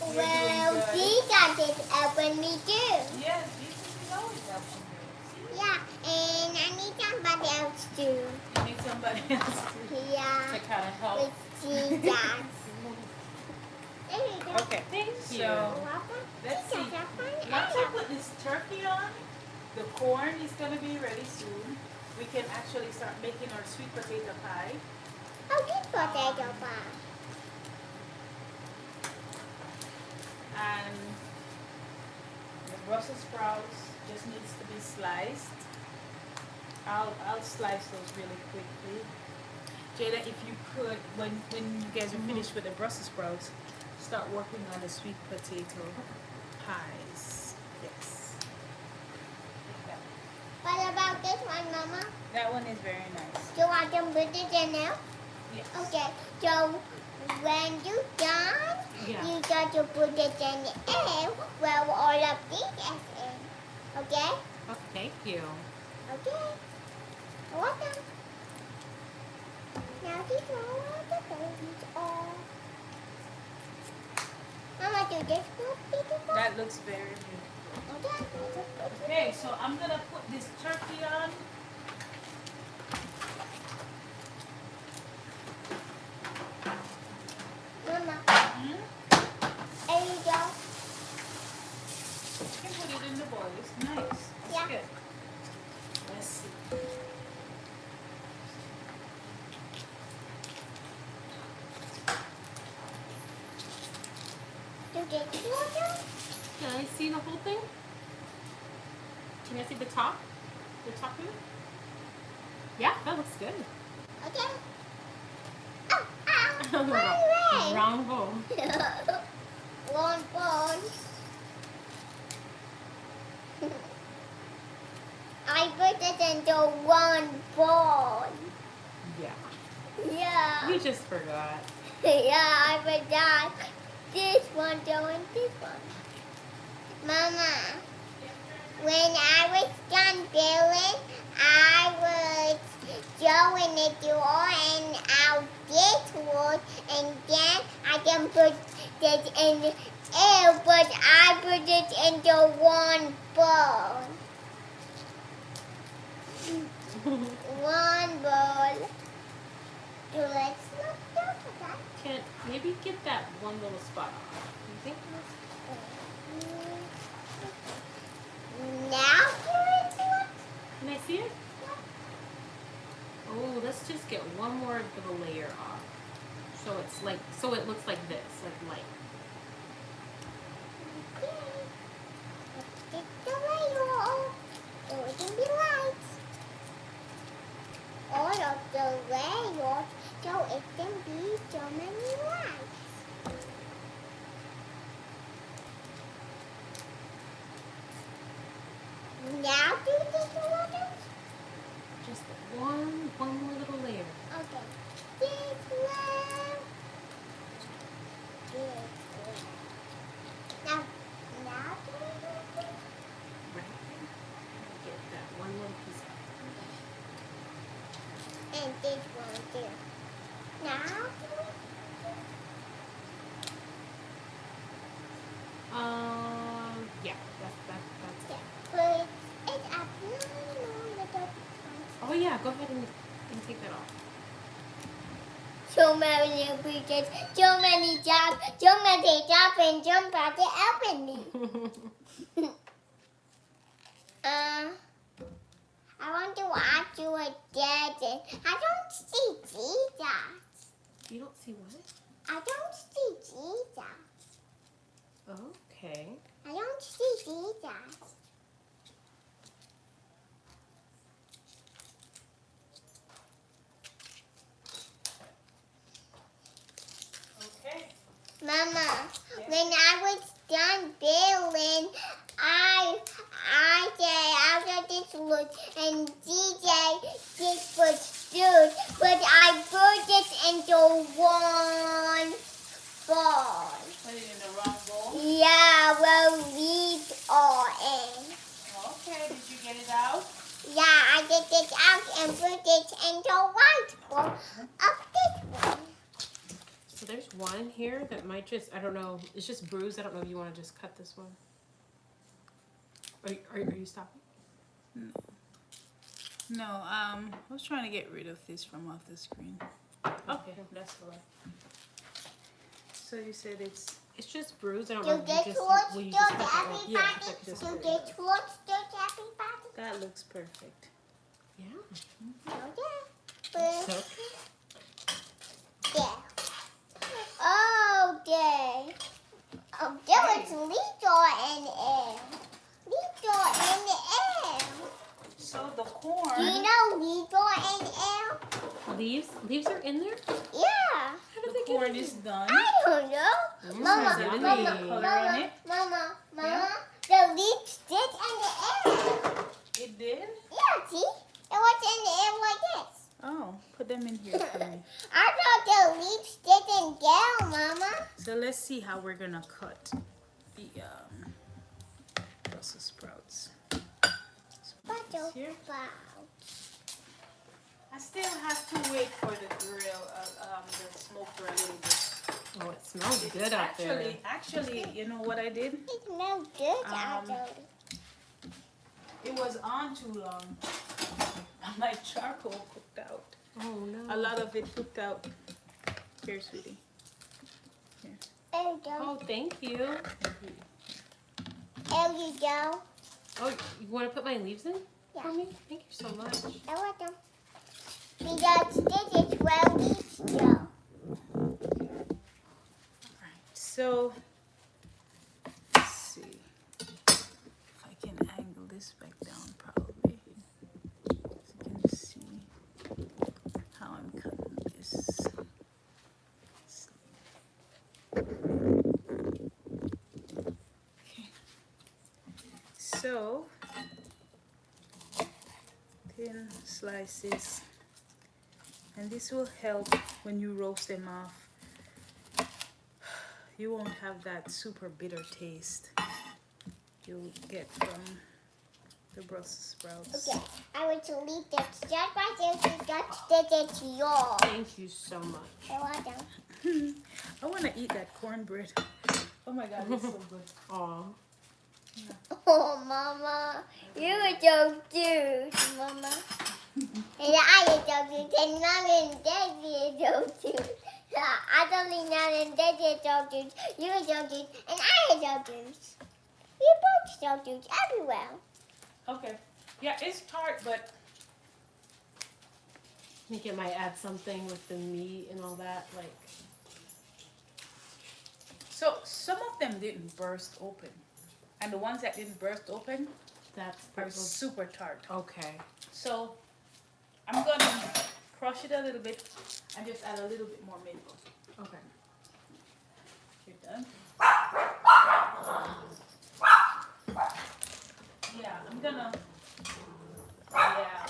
You're well, doing good. these are just helping me too. Yes, these is always helping you. See? Yeah, and I need somebody else too. You need somebody else to. Yeah, To kind of help. with Jesus. There you go. Okay, Thank so Welcome. let's see. Welcome. Once I put this turkey on, the corn is gonna be ready soon. can actually start making our sweet potato pie. Oh, this potato pie. And the Brussels sprouts just needs to be sliced. I'll slice those really quickly. Jadah, if you could, when you guys are finished with the Brussels sprouts, start working on the sweet potato pies. Yes. What about this one, Mama? That one is very nice. Do I can put it in now? Yes. Okay, so when you done, Yeah. you got to put it in the air where all of these is in. Okay? Oh, thank you. Okay. Welcome. Now these are all the babies all. Mama, do this look beautiful? That looks very beautiful. Okay. Okay, so I'm gonna put this turkey on. Mama, Hmm? there you go. You can put it in the bowl. It's nice. It's Yeah. good. Let's see. Do this water? Can I see the whole thing? Can I see the top? The top of it? Yeah, that looks good. Okay. Oh, ow. Run Round bowl. away. One bone. I put it into one bowl. Yeah. Yeah. You just forgot. Yeah, I forgot. This one doing this one. Mama, when I was done building, I was showing it to her and out this wood, and then I can put it in the air, but I put it into one bowl. One bowl. So let's look at that. Can maybe get that one little spot off. You think? Now do it. Can I see it? Oh, let's just get one more little layer off. So it's like, so it looks like this, like light. It's the layer. So it can be light. All of the layers, so it can be so many lights. Now do this water. Just one more little layer. Okay. This one. This one. Now do it. Right there. Get that one little piece off. And this one too. Now do it. Yeah, that's Yeah. But it's a little piece. Oh yeah, go ahead and take that off. So many pieces, so many jobs, so many jobs, and so many happening. I want to ask you a question. I don't see Jesus. You don't see what? I don't see Jesus. Okay. I don't see Jesus. Okay. Mama, when I was done building, I said after this look and DJ this was good, but I put it into one bowl. Put it in the wrong bowl. Yeah, well these are in. Okay, did you get it out? Yeah, I get it out and put it into white bowl of this one. So there's one here that might just, I don't know, it's just bruised. I don't know if you want to just cut this one. Are you stopping? No, I was trying to get rid of this from off the screen. Okay, that's all right. So you said it's just bruised. I don't Do know if you this just, looks will you good, just cut that off? everybody? Yeah, just Do cut it off. this looks good, everybody? that looks perfect. Yeah. Okay. So Yeah. Oh, there. Oh, there was Lethal in the air. Lethal in the air. So the corn. Do you know Lethal in the air? leaves are in there? Yeah. How did The they get corn in is done. I don't know. Mama, has a little Mama, bit of color Mama, on it. Mama, Yeah. the leaves did in the air. It did? Yeah, see? It was in the air like this. Oh, put them in here for me. I thought the leaves didn't down, Mama. So let's see how we're gonna cut the Brussels sprouts. Put this here. I still have to wait for the grill, the smoker a little bit. Oh, it smells good out there. Actually, you know what I did? It smells good, I thought. It was on too long. My charcoal cooked out. Oh no. A lot of it cooked out. Here, sweetie. There you go. Oh, thank you. There you go. Oh, you want to put my leaves in Yeah. for me? Thank you so much. I want them. Because this is where leaves go. So, let's see if I can angle this back down probably. So you can see how I'm cutting this. Okay. So, thin slices. And this will help when you roast them off. You won't have that super bitter taste you'll get from the Brussels sprouts. Okay, I want to leave this just like this. It's yours. Thank you so much. I want them. I want to eat that cornbread. Oh my God, it's so good. Aw. Oh, Mama, you are so cute, Mama. And I am so cute, and Mom and Daddy is so cute. I don't think Mom and Daddy is so cute. You are so cute, and I am so cute. We're both so cute everywhere. Okay. Yeah, it's tart, but I think it might add something with the meat and all that. Like, so some of them didn't burst open. And the ones that didn't burst open that's are super tart. okay. So I'm gonna crush it a little bit and just add a little bit more maple. Okay. You're done? Yeah, I'm gonna, yeah.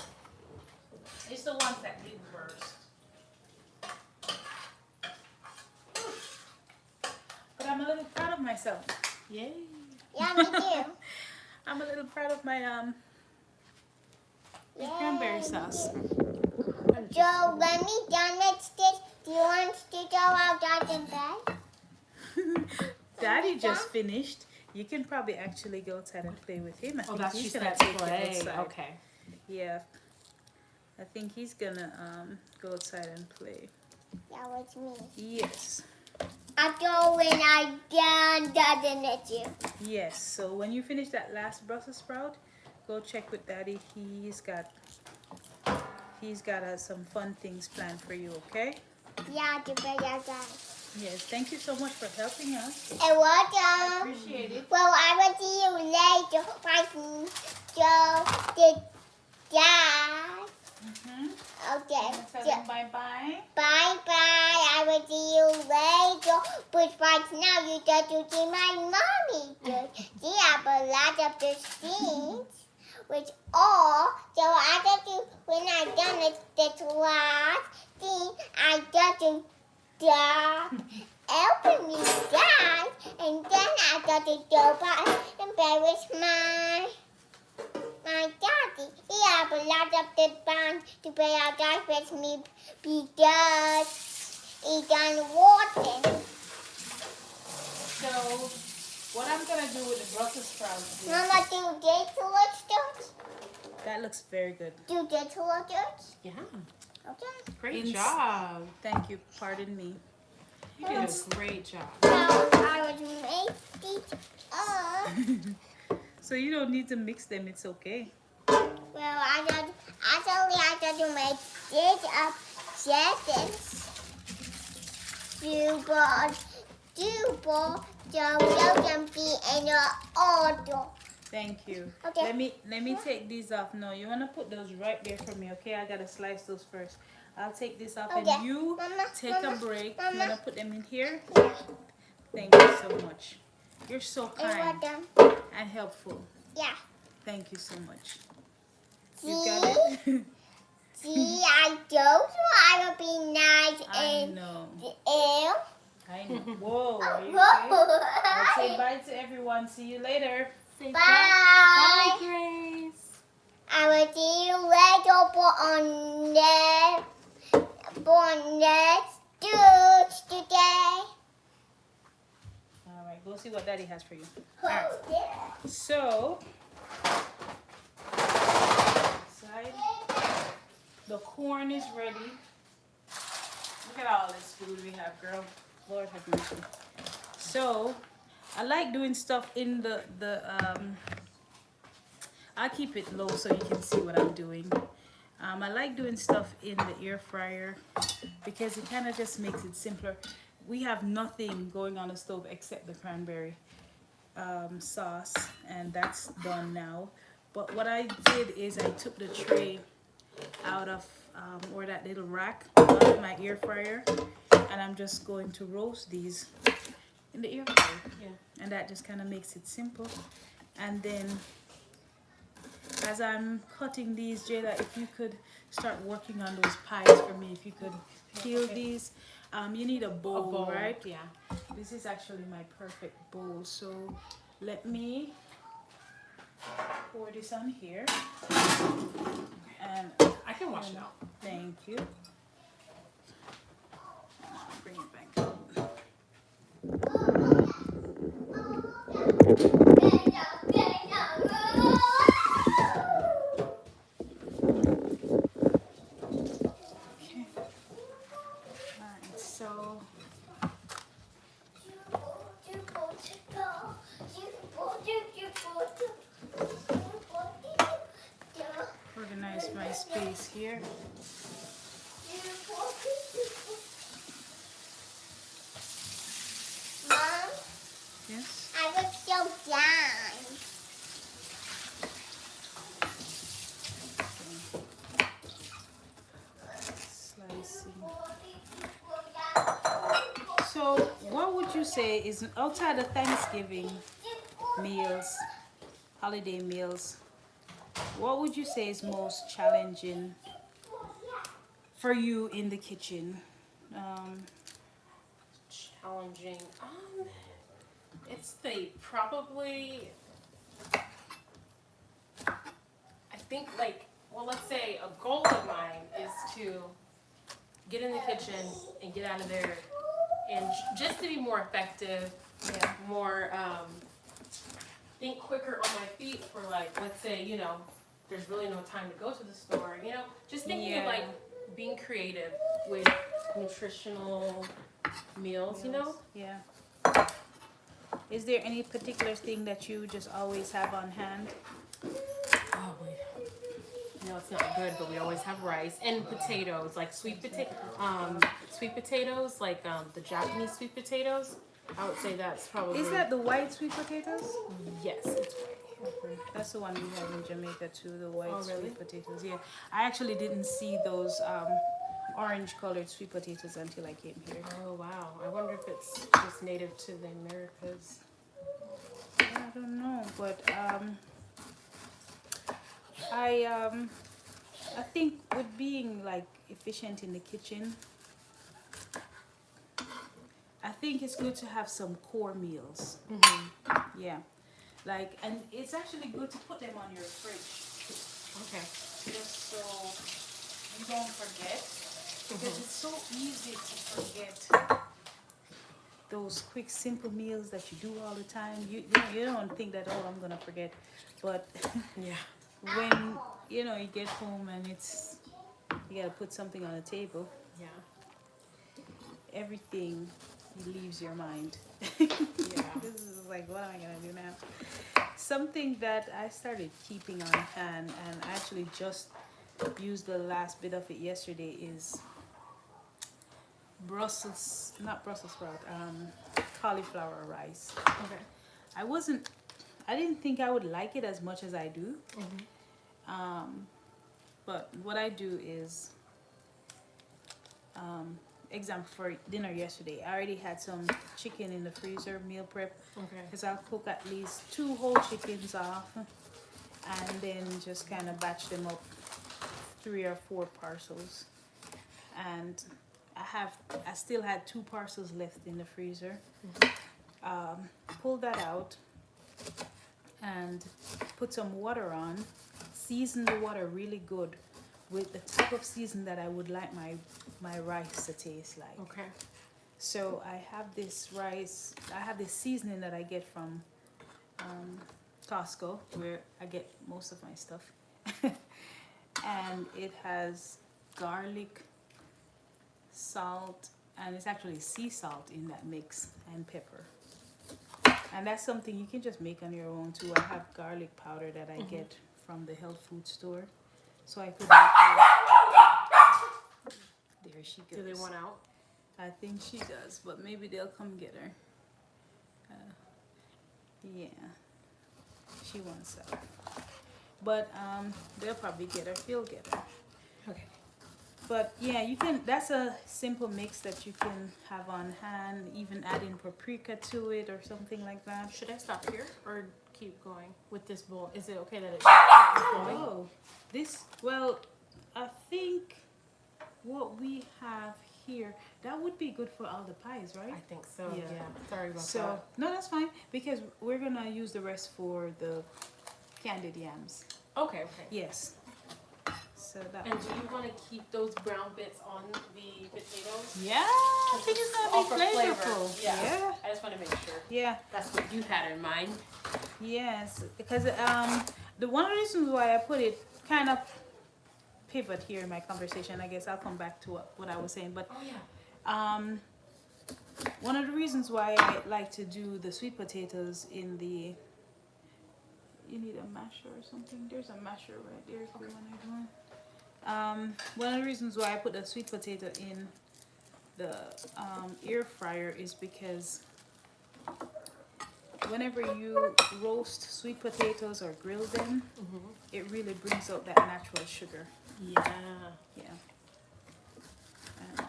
It's the ones that didn't burst. But I'm a little proud of myself. Yay. Yeah, me too. I'm a little proud of my Yay, cranberry me sauce. too. So when we done with this, do you want to go outside in bed? Daddy just finished. You can probably actually go outside and play with him. I Oh, think that's he's just gonna that take you play. outside. Okay. Yeah. I think he's gonna go outside and play. That was me. Yes. After when I done doesn't it you? Yes. So when you finish that last Brussels sprout, go check with Daddy. He's got some fun things planned for you. Okay? Yeah, to bed outside. Yes. Thank you so much for helping us. And welcome. Appreciate it. Well, I will see you later. Bye. So, the dad. Okay. Tell So, them bye bye. bye bye. I will see you later. But right now, you got to see my mommy. She have a lot of the scenes. Which all, so I got to, when I done it, this last scene, I got to helping me dad, and then I got to go back and play with my daddy. He have a lot of the fun to play outside with me because he done walking. So what I'm gonna do with the Brussels sprouts is, Mama, do this look good? that looks very good. Do this look good? Yeah. Okay. Great Ins- job. Thank you. Pardon me. You did a great job. So I would make it up. So you don't need to mix them. It's okay. Well, I got to make this up sentence. Super, so can be in your order. Thank you. Okay. Let me take these off. No, you wanna put those right there for me, okay? I gotta slice those first. I'll take this off Okay. and you Mama, take a Mama, break. Mama. You wanna put them in here? Thank you so much. You're so kind and helpful. Yeah. Thank you so much. See? You got it? See, I told you I would be nice I in know. the air. I know. Whoa, are you okay? I'll say bye to everyone. See you later. Say Bye. Bye, Grace. I will see you later for next Tuesday. All right, go see what Daddy has for you. Oh, yeah. So, side. The corn is ready. Look at all this food we have, girl. Lord have mercy. So, I like doing stuff in I'll keep it low so you can see what I'm doing. I like doing stuff in the air fryer because it kind of just makes it simpler. We have nothing going on the stove except the cranberry sauce, and that's done now. But what I did is I took the tray out of or that little rack out of my air fryer, and I'm just going to roast these in the air fryer. Yeah. And that just kind of makes it simple. And then as I'm cutting these, Jadah, if you could start working on those pies for me, if you could peel these. You need a bowl, right? Yeah. This is actually my perfect bowl. So let me pour this on here. And I can wash it out. thank you. Bring it back up. Okay. Alright, so organize my space here. Mom, Yes. I look so young. Slicing. So, what would you say is outside of Thanksgiving meals, holiday meals, what would you say is most challenging for you in the kitchen? Challenging. It's probably. I think let's say a goal of mine is to get in the kitchen and get out of there, and just to be more effective, Yeah. more think quicker on my feet for let's say there's really no time to go to the store, just thinking of being creative with nutritional meals, Yeah. Is there any particular thing that you just always have on hand? Oh, it's not good, but we always have rice and potatoes, like sweet potatoes, like the Japanese sweet potatoes. I would say that's probably. Is that the white sweet potatoes? Yes, it's white. Okay. That's the one we have in Jamaica too, the white Oh, really? sweet potatoes. Yeah. I actually didn't see those orange colored sweet potatoes until I came here. Oh wow! I wonder if it's just native to the Americas. I don't know, but I think with being efficient in the kitchen, I think it's good to have some core meals. Mm-hmm. Yeah, and it's actually good to put them on your fridge, Okay. just so you don't forget, because it's so easy to forget those quick, simple meals that you do all the time. You don't think that, oh, I'm gonna forget, but Yeah. when you get home and you gotta put something on the table, Yeah. everything leaves your mind. Yeah. This is what am I gonna do now? Something that I started keeping on hand and actually just used the last bit of it yesterday is not Brussels sprout, cauliflower rice. Okay. I didn't think I would like it as much as I do. But what I do is, example for dinner yesterday, I already had some chicken in the freezer, meal prep. Okay. Because I'll cook at least 2 whole chickens off and then just kind of batch them up 3 or 4 parcels. And I still had 2 parcels left in the freezer. Pull that out and put some water on. Season the water really good with the type of season that I would like my rice to taste like. Okay. So I have this seasoning that I get from Costco, where I get most of my stuff. And it has garlic, salt, and it's actually sea salt in that mix, and pepper. And that's something you can just make on your own too. I have garlic powder that I get from the health food store. So I could make there she goes. Do they want out? I think she does, but maybe they'll come get her. Yeah, she wants out. But they'll probably get her. He'll get her. Okay. But yeah, you can. That's a simple mix that you can have on hand. Even adding paprika to it or something like that. Should I stop here or keep going with this bowl? Is it okay that it's going? Oh, well, I think what we have here, that would be good for all the pies, right? I think so. Yeah. Yeah. Sorry about So, that. no, that's fine, because we're gonna use the rest for the candied yams. Okay. Okay. Yes. So that. And do you want to keep those brown bits on the potatoes? Yeah, I think it's All gonna for be flavor. flavorful. Yeah. Yeah. I just want to make sure Yeah. that's what you had in mind. Yes, because the one of the reasons why I put it kind of pivot here in my conversation, I guess I'll come back to what I was saying, but Oh yeah. one of the reasons why I like to do the sweet potatoes in the, you need a masher or something? There's a masher right there if you want to do. One of the reasons why I put the sweet potato in the air fryer is because whenever you roast sweet potatoes or grill them, it really brings out that natural sugar. Yeah. Yeah. And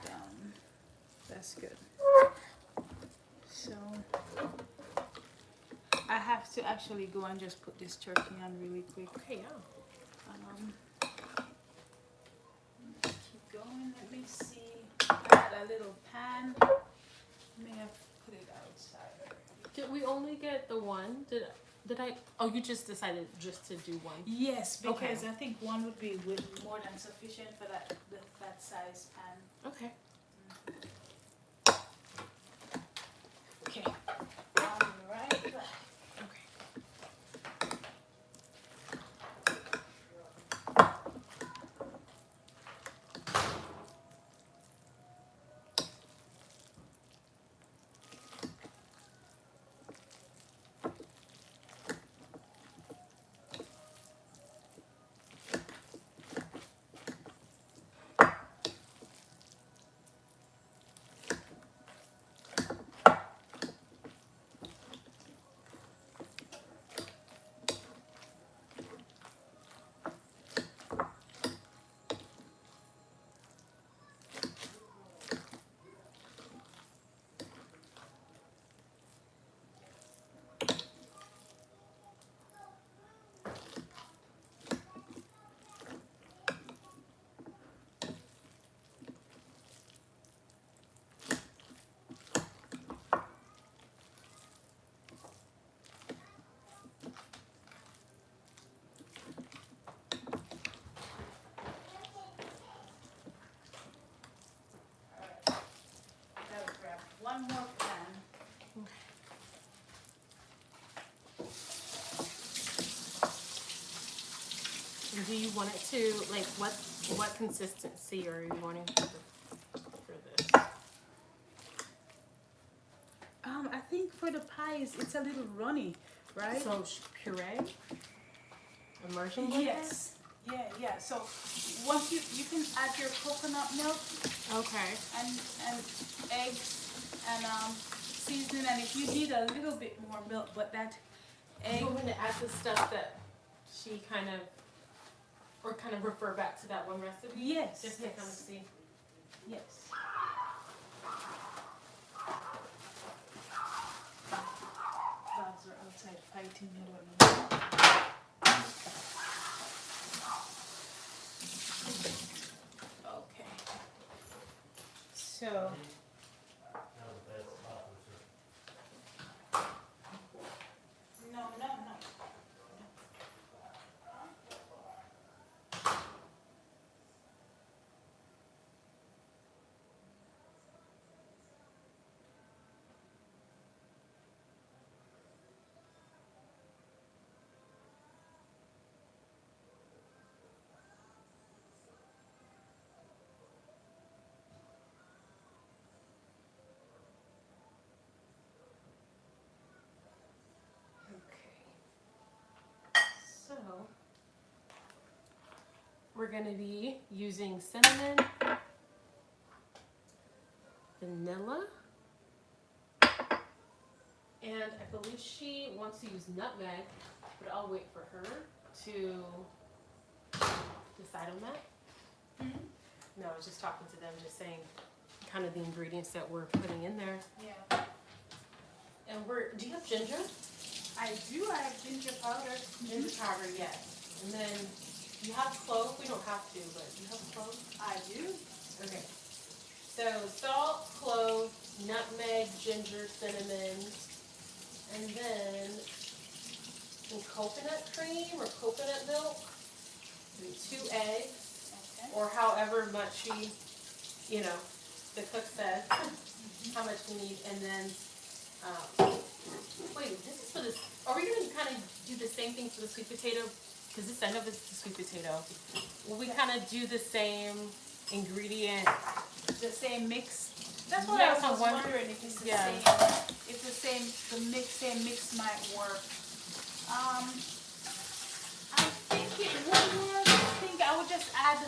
that's good. So I have to actually go and just put this turkey on really quick. Okay. Yeah. Keep going. Let me see. I had a little pan. May have put it outside. Did we only get the one? Did I? Oh, you just decided just to do one. Yes, because Okay. I think one would be more than sufficient for that size pan. Okay. Okay. Right back. Okay. Gotta grab one more pan. And do you want it to like what consistency are you wanting for this? I think for the pies it's a little runny, right? So puree? Immersion blender? Yes. Yeah. So once you can add your coconut milk Okay. and eggs and seasoning, and if you need a little bit more milk, but that egg. You want me to add the stuff that she kind of refer back to that one recipe? Yes. Just to kind of see. Yes. Dogs are outside fighting. I don't know. Okay. So. No. So, we're going to be using cinnamon, vanilla, and I believe she wants to use nutmeg, but I'll wait for her to decide on that. Mm-hmm. No, I was just talking to them, just saying kind of the ingredients that we're putting in there. Yeah. And do you have ginger? I do. I have ginger powder. Ginger powder, yes. And then you have clove. We don't have to, but you have clove? I do. Okay. So salt, clove, nutmeg, ginger, cinnamon, and then some coconut cream or coconut milk, and 2 eggs, Okay. or however much the cook says, how much we need, and then, wait, this is for this, are we going to kind of do the same thing for the sweet potato? Because I know this is the sweet potato. Will we kind of do the same ingredient? The same mix. That's what Yeah, I so was wondering if it's the yeah. same. If the same mix might work. I think it would work. I think I would just add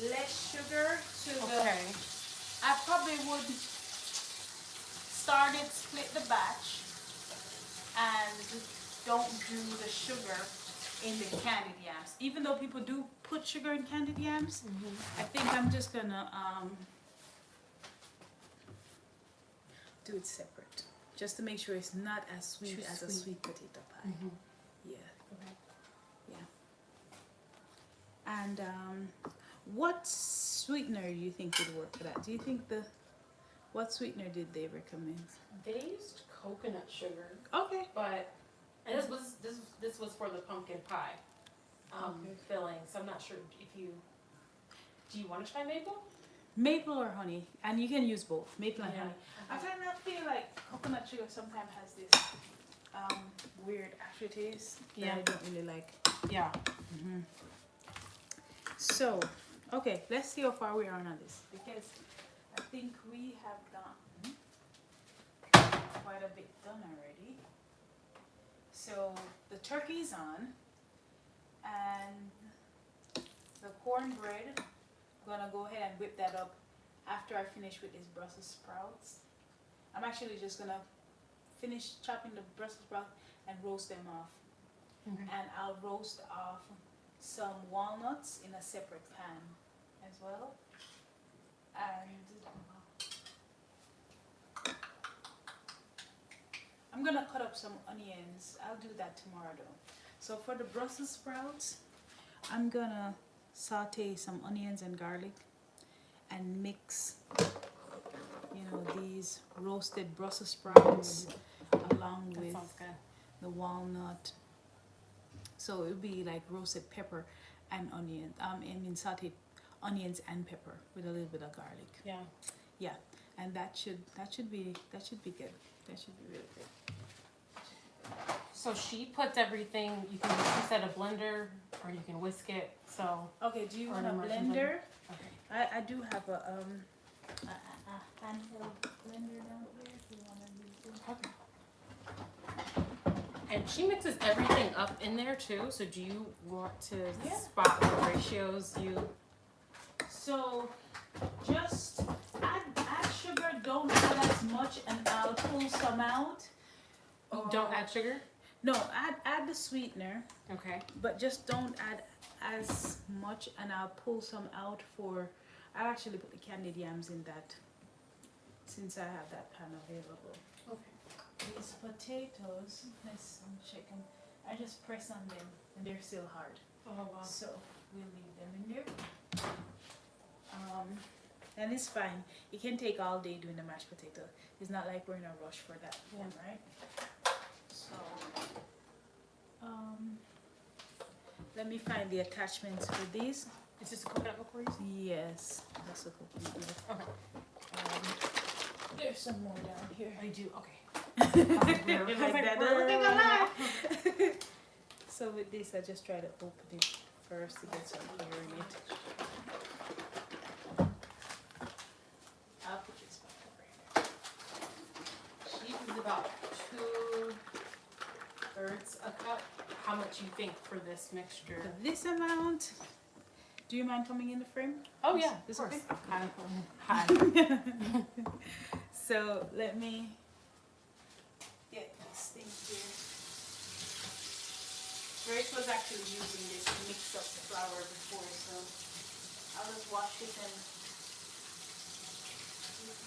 less sugar to the. Okay. I probably would split the batch, and don't do the sugar in the candied yams. Even though people do put sugar in candied yams, I think I'm just gonna do it separate, just to make sure it's not as sweet as a sweet potato pie. Yeah. Okay. Yeah. And what sweetener do you think would work for that? Do you think what sweetener did they recommend? They used coconut sugar, Okay. but and this was for the pumpkin pie filling. So I'm not sure if do you want to try maple? Maple or honey, and you can use both, maple and Yeah. honey. I kind of feel like coconut sugar sometimes has this weird aftertaste that I don't really like. Yeah. So, okay, let's see how far we are on this, because I think we have gotten quite a bit done already. So the turkey's on, and the cornbread, I'm gonna go ahead and whip that up after I finish with these Brussels sprouts. I'm actually just gonna finish chopping the Brussels sprouts and roast them off. Okay. And I'll roast off some walnuts in a separate pan as well. And I'm gonna cut up some onions. I'll do that tomorrow though. So for the Brussels sprouts, I'm gonna saute some onions and garlic and mix, these roasted Brussels sprouts along That with sounds good. the walnut. So it would be like roasted pepper and onion. Sauteed onions and pepper with a little bit of garlic. Yeah. Yeah, and that should be good. That should be really good. So she puts everything. You can she said a blender or you can whisk it. So Okay, do you Or want an a immersion blender? okay. I do have a handheld blender down here if you want to use it. Okay. And she mixes everything up in there too. So do you want to Yeah. spot what ratios you? So just add sugar, don't add as much, and I'll pull some out. Don't add sugar. No, add the sweetener, Okay. but just don't add as much, and I'll pull some out for. I'll actually put the candied yams in that, since I have that pan available. Okay. These potatoes, I'm checking. I just press on them, and they're still hard. Oh wow. So we'll leave them in there. And it's fine. You can take all day doing the mashed potato. It's not like we're in a rush for that one, right? So, let me find the attachments for these. Is this a coconut milk we're using? Yes, that's a coconut milk. Okay. There's some more down here. I do. Okay. Like that. We're looking alive. So with this, I just try to open it first to get some air in it. I'll put this back over here. She uses about 2/3 a cup. How much you think for this mixture? For this amount, do you mind coming in the frame? Oh yeah, This of course. okay? Hi. So let me get this thing here. Grace was actually using this to mix up the flour before, so I'll just wash it and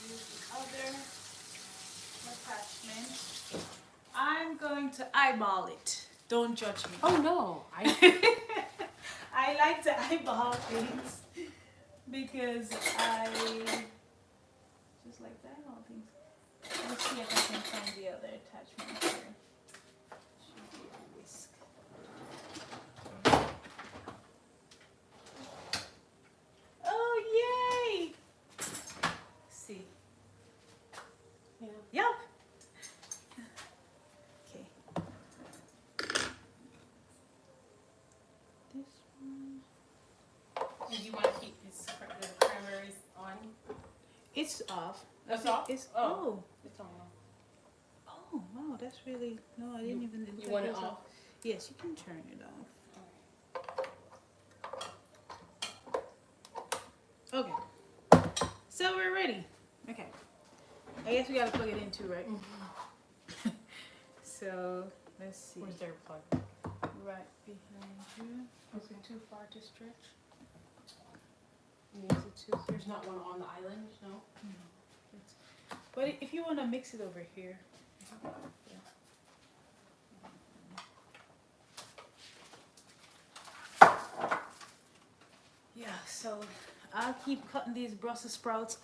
use the other attachment. I'm going to eyeball it. Don't judge me. Oh no, I like to eyeball things because I just like to eyeball things. Let's see if I can find the other attachment here. Should be a whisk. Oh yay! See. yeah. Yep. Okay. This one. Do you want to keep the cranberries on? It's off. That's off? It's Oh. It's on. Oh wow, that's really no. I didn't even. You want it off? Yes, you can turn it off. Okay. So we're ready. Okay. I guess we gotta plug it in too, right? So let's see. Where's their plug? Right behind you. Is it too far to stretch? Is it too? There's not one on the island, no? But if you want to mix it over here. Yeah, so I'll keep cutting these Brussels sprouts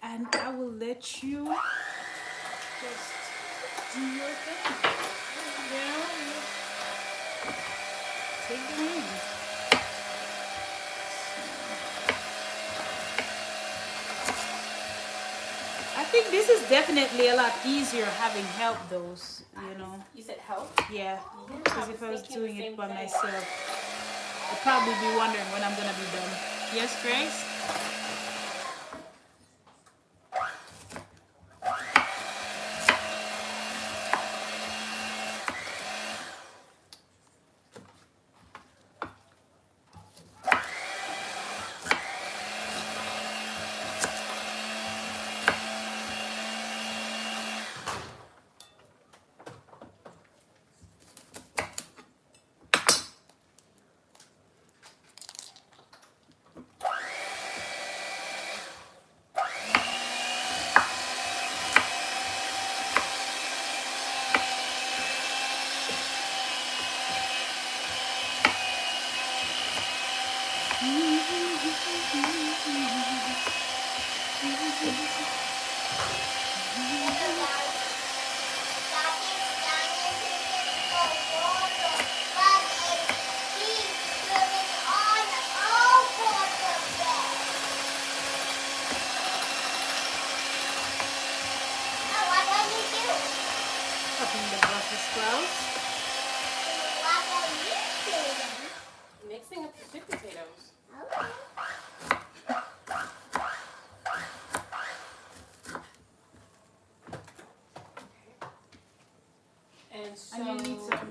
and I will let you just do your thing. You know, take the reins. I think this is definitely a lot easier having help, those, you know. You said help? Yeah, Yeah, because I if I was was thinking the doing it same by thing. myself, I'd probably be wondering when I'm gonna be done. Yes, Grace? Cutting the Brussels sprouts. Mixing up the sweet potatoes. And so And you need some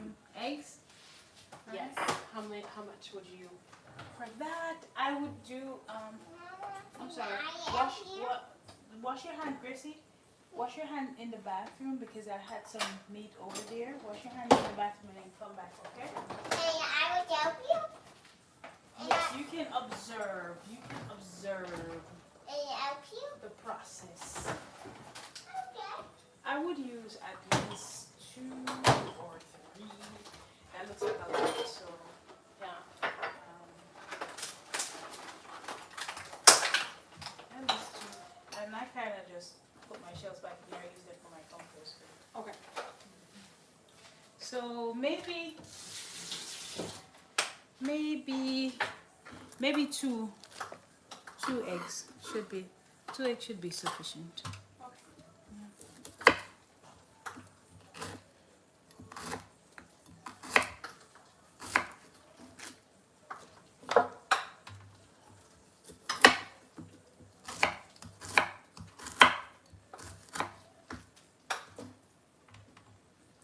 do I'm sorry. Wash your hand, Gracie. Wash your hand in the bathroom because I had some meat over there. Wash your hand in the bathroom and then come back, okay? And I will help you. Yes, you can observe. You can observe And help you. the process. Okay. I would use at least 2 or 3. That looks like a lot, so yeah. At least 2. And I kind of just put my shells back in there. I use them for my compost. Okay. So maybe two eggs should be 2 eggs should be sufficient.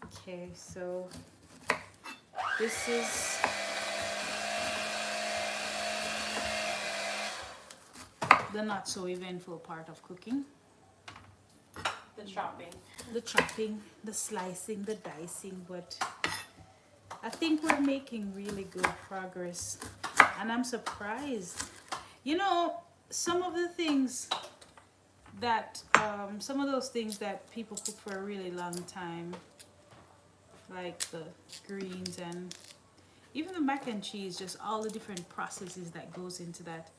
Okay, so this is the not so eventful part of cooking. The chopping. The chopping, the slicing, the dicing, but I think we're making really good progress and I'm surprised. You know, some of the things that, some of those things that people cook for a really long time, like the greens and even the mac and cheese, just all the different processes that goes into that.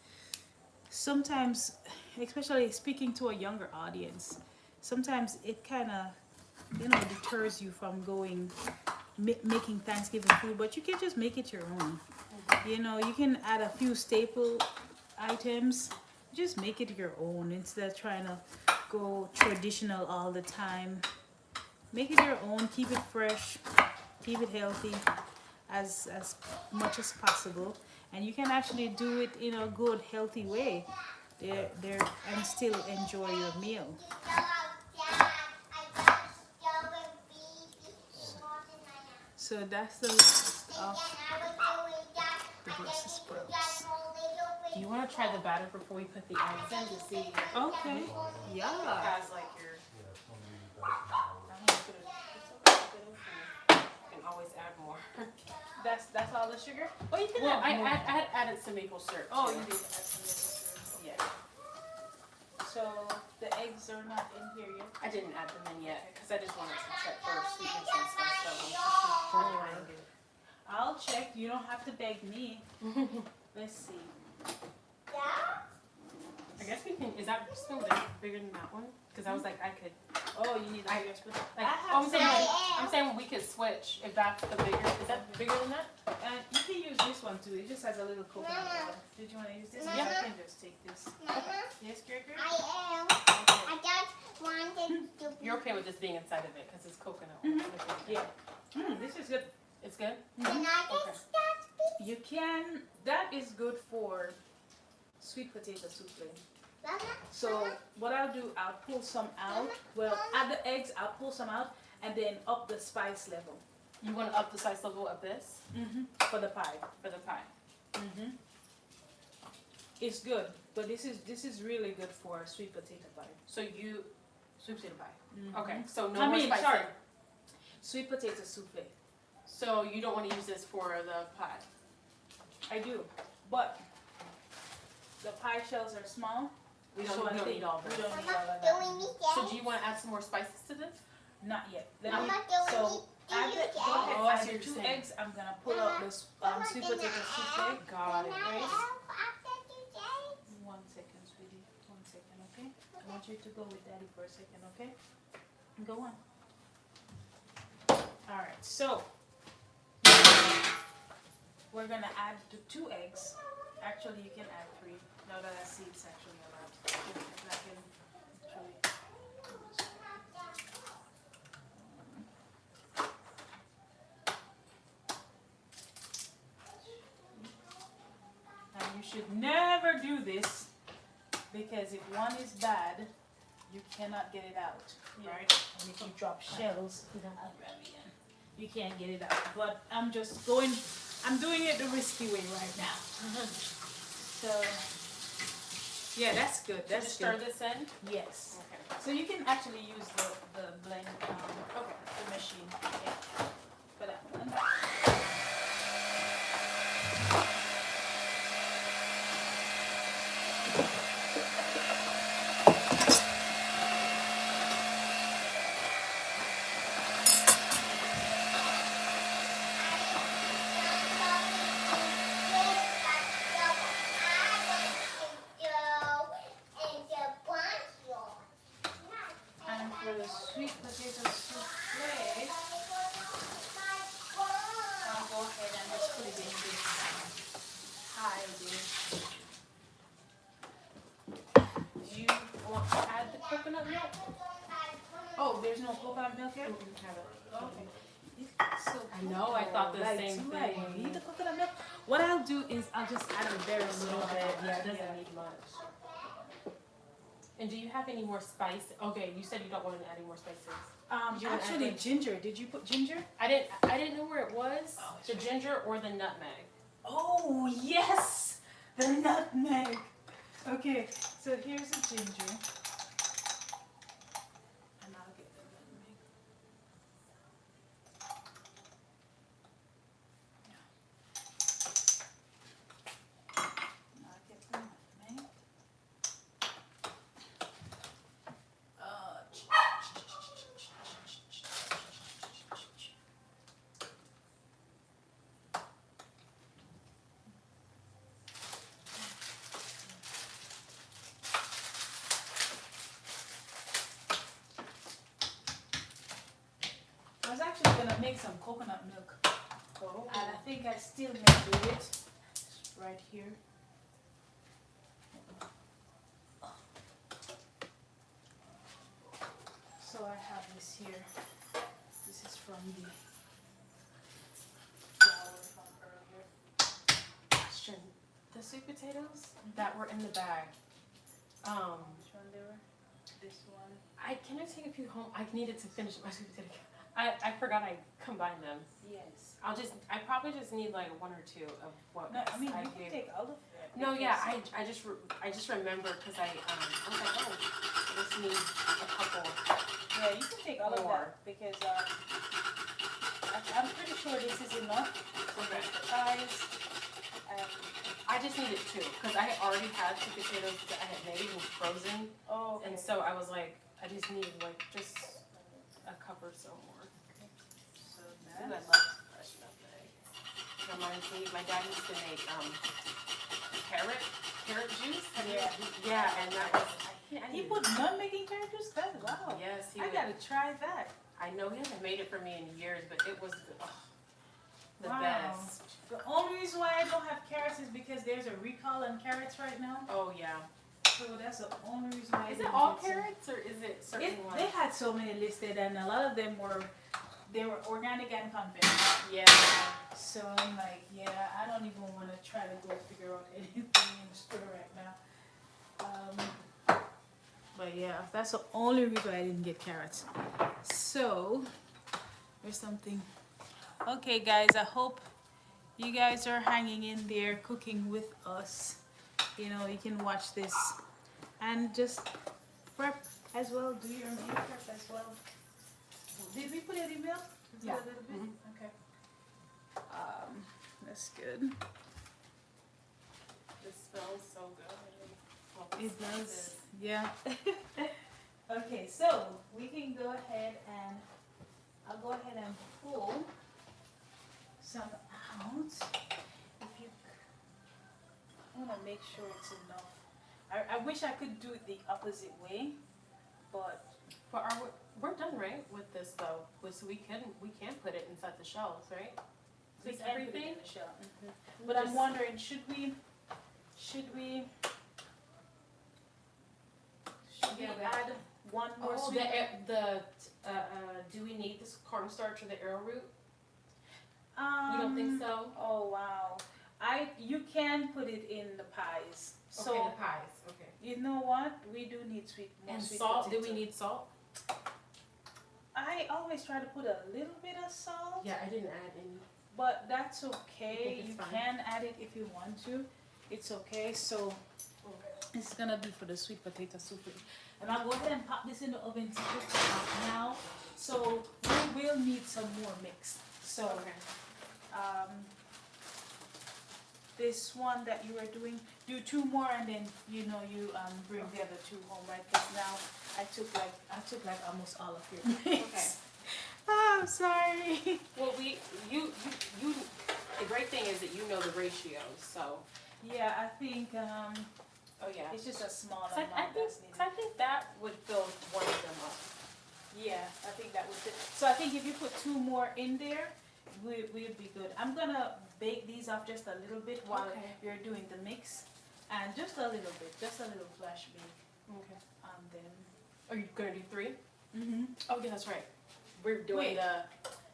Sometimes, especially speaking to a younger audience, sometimes it kind of, you know, deters you from going making Thanksgiving food, but you can just make it your own. You know, you can add a few staple items, just make it your own instead of trying to go traditional all the time. Make it your own, keep it fresh, keep it healthy as much as possible. And you can actually do it in a good, healthy way and still enjoy your meal. So that's the list of the Brussels sprouts. Do you want to try the batter before we put the eggs in to see if Okay, it yeah. has like your... You can always add more. That's all the sugar? Oh, you can Well, add, I had added some maple syrup. Oh, too. you did add some maple syrup. Yeah. So the eggs are not in here yet? I didn't add them in yet because I just wanted to check for sweetness and stuff. So I'll check. You don't have to beg me. Let's see. I guess we can. Is that spoon bigger than that one? Because I was like, I could. Oh, you need a bigger spoon. Like, I'm saying we could switch if that's the bigger. Is that bigger than that? And you can use this one too. It just has a little coconut oil. Did you want to use this? Yeah. I can just take this. Yes, Gregory? I am. Okay. I just wanted to be. You're okay with this being inside of it because it's coconut. oil. Yeah. This is good. It's good. Can I just start speaking? You can. That is good for sweet potato souffle. Mama? So what I'll do, I'll pull some out. Well, add the eggs. I'll pull some out and then up the spice level. You want to up the spice level of this For the pie. for the pie. It's good, but this is really good for sweet potato pie. So you sweet potato pie. Okay. So no I more mean, spice. sorry. Sweet potato souffle. So you don't want to use this for the pie. I do, but the pie shells are small. We so don't I think need all we this. don't need Mama, all of do that. we need So eggs? do you want to add some more spices to this? Not yet. Mama, So add the, go ahead, Oh, I add see the what 2 you're saying. eggs. I'm gonna pull out this sweet potato souffle. Got it. Can I Right? help after 2 days? 1 second, sweetie. 1 second, okay? I want you to go with daddy for a second, okay? Go on. All right, so we're gonna add the 2 eggs. Actually, you can add 3. Now that I see it's actually a lot. I can actually. And you should never do this because if one is bad, you cannot get it out, right? And if you drop shells, you can't get it out. But I'm doing it the risky way right now. So, yeah, that's good. That's Just good. stir this in. Yes. Okay. So you can actually use the blend, Okay. the machine, yeah, for that one. And for the sweet potato souffle, I'll go ahead and just put it in this pie dish. Do you want to add the coconut milk? Oh, there's no coconut milk here? Have it. Okay. So I know, I thought the like, same do I thing. need the coconut milk? What I'll do is I'll just add a very little small bit. amount. Yeah, it doesn't need much. And do you have any more spice? Okay, you said you don't want to add any more spices. Did you wanna add Actually, the- ginger. Did you put ginger? I didn't know where it was. Oh, it's The right. ginger or the nutmeg. Oh, yes! The nutmeg. Okay, so here's the ginger. And I'll get the nutmeg. Yeah. And I'll get the nutmeg. I was actually gonna make some coconut milk, Oh. and I think I still may do it. It's right here. So I have this here. This is from the flour from earlier. Question. The sweet potatoes that were in the bag. Which one they were? This one. Can I take a few home? I needed to finish my sweet potato. I forgot I combined them. Yes. I probably just need like one or two of what No, I mean you gave. can take all of it. No, yeah, because- I just remember because I was like, oh, I just need a couple. Yeah, you can take all of More. that because I'm pretty sure this is enough for Okay. the pies. I just needed two because I had already had sweet potatoes that I had made and frozen, Oh, okay. and so I was like, I just need like just a cup or so more. So Ooh, I that's love fresh nutmeg. Reminds me, my dad used to make carrot juice. Yeah, and that was I he needed- put nutmeg in carrot juice. That's wow. Yes, he I would. gotta try that. I know he hasn't made it for me in years, but it was the Wow. best. The only reason why I don't have carrots is because there's a recall on carrots right now. Oh yeah. So that's the only reason why. I Is it didn't all get some. carrots or is it certain ones? They had so many listed, and a lot of them were organic and conventional. Yeah. So I'm like, yeah, I don't even want to try to go figure out anything in the store right now. But yeah, that's the only reason I didn't get carrots. So there's something. Okay, guys, I hope you guys are hanging in there, cooking with us. You know, you can watch this and just prep as well. Do your meal prep as well. Did we put any milk? Is it Yeah. a little bit? Mhm. Okay. That's good. This smells so good. It does. Yeah. Okay, so we can go ahead and I'll go ahead and pull some out. If you, I want to make sure it's enough. I wish I could do it the opposite way, but But we're done, right, with this though? So we can put it inside the shells, right? we Just can put it everything? in the shell. But I'm wondering, should we Yeah, add one more Oh, sweet? do we need this cornstarch or the arrowroot? You You don't think so? Oh wow. You can put it in the pies. So Okay, the pies. Okay. you know what? We do need more And sweet salt? Do potato. we need salt? I always try to put a little bit of salt, Yeah, I didn't add any. but that's You okay. think it's You fine? can add it if you want to. it's okay. So it's gonna be for the sweet potato soup. And I'll go ahead and pop this in the oven to cook it out now. So we will need some more mix. So this one that you are doing, do 2 more, and then you bring the other 2 home, right? Because now I took like almost all of your mix. Okay. Oh, I'm sorry. Well, you. The great thing is that you know the ratios, so. Yeah, I think Oh yeah. it's just a small So amount I that's needed. think that would fill one of them up. Yeah, I think that would fit. So I think if you put 2 more in there, we'll be good. I'm gonna bake these off just a little bit while Okay. you're doing the mix, and just a little bit, just a little flash bake, Okay. and then. Are you gonna do 3? Mm-hmm. Oh yeah, that's right. We're doing Wait.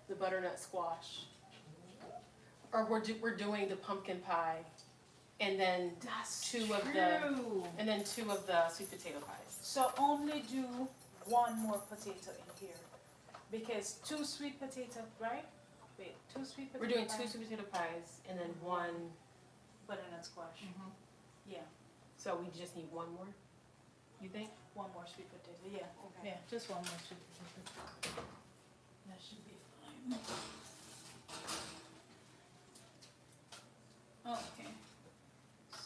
the butternut squash, or we're doing the pumpkin pie, and then That's 2 true. of the sweet potato pies. So only do 1 more potato in here, because 2 sweet potato, right? Wait, 2 sweet potato. We're doing 2 pies, sweet potato pies and then 1. butternut squash. Yeah, So we just need 1 more. You think? 1 more sweet potato. Yeah, Okay. yeah, just 1 more sweet potato. That should be fine. Okay,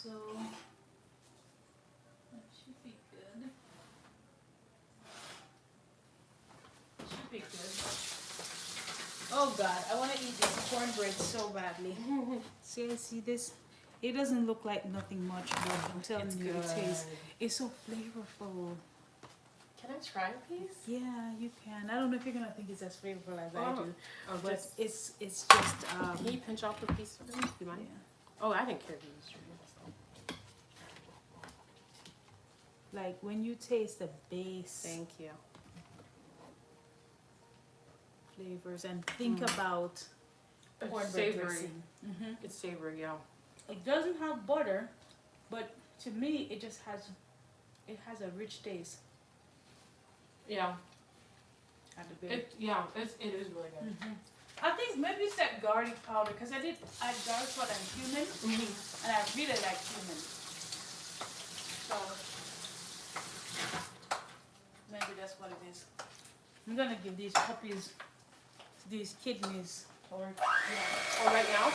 so that should be good. Should be good. Oh God, I want to eat this cornbread so badly. See this? It doesn't look like nothing much, but I'm telling It's you, good. it tastes. It's so flavorful. Can I try a piece? Yeah, you can. I don't know if you're gonna think it's as flavorful as I do, Oh, but just, it's just can you pinch off the piece for me? You mind? yeah. Oh, I didn't care if you was trying. Like when you taste the base Thank you. flavors and think about It's cornbread savory. dressing. Mm-hmm. It's savory, yeah. It doesn't have butter, but to me it just has a rich taste Yeah. at the base. It is really good. Mm-hmm. I think maybe it's that garlic powder, because I did add garlic powder and cumin, and I really like cumin. So maybe that's what it is. I'm gonna give these puppies these kidneys. Or right now?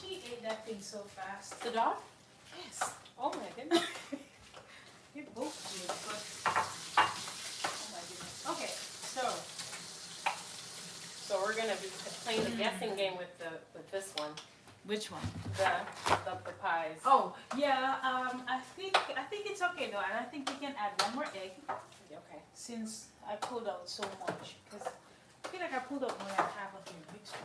She ate that thing so fast. The dog? Yes. Oh my goodness. You both did, but oh my goodness. Okay, So we're gonna be playing the guessing game with this one. which one? The pies. Oh yeah, I think it's okay though, and I think we can add 1 more egg Okay. since I pulled out so much. Because I feel like I pulled out more than half of your mixture.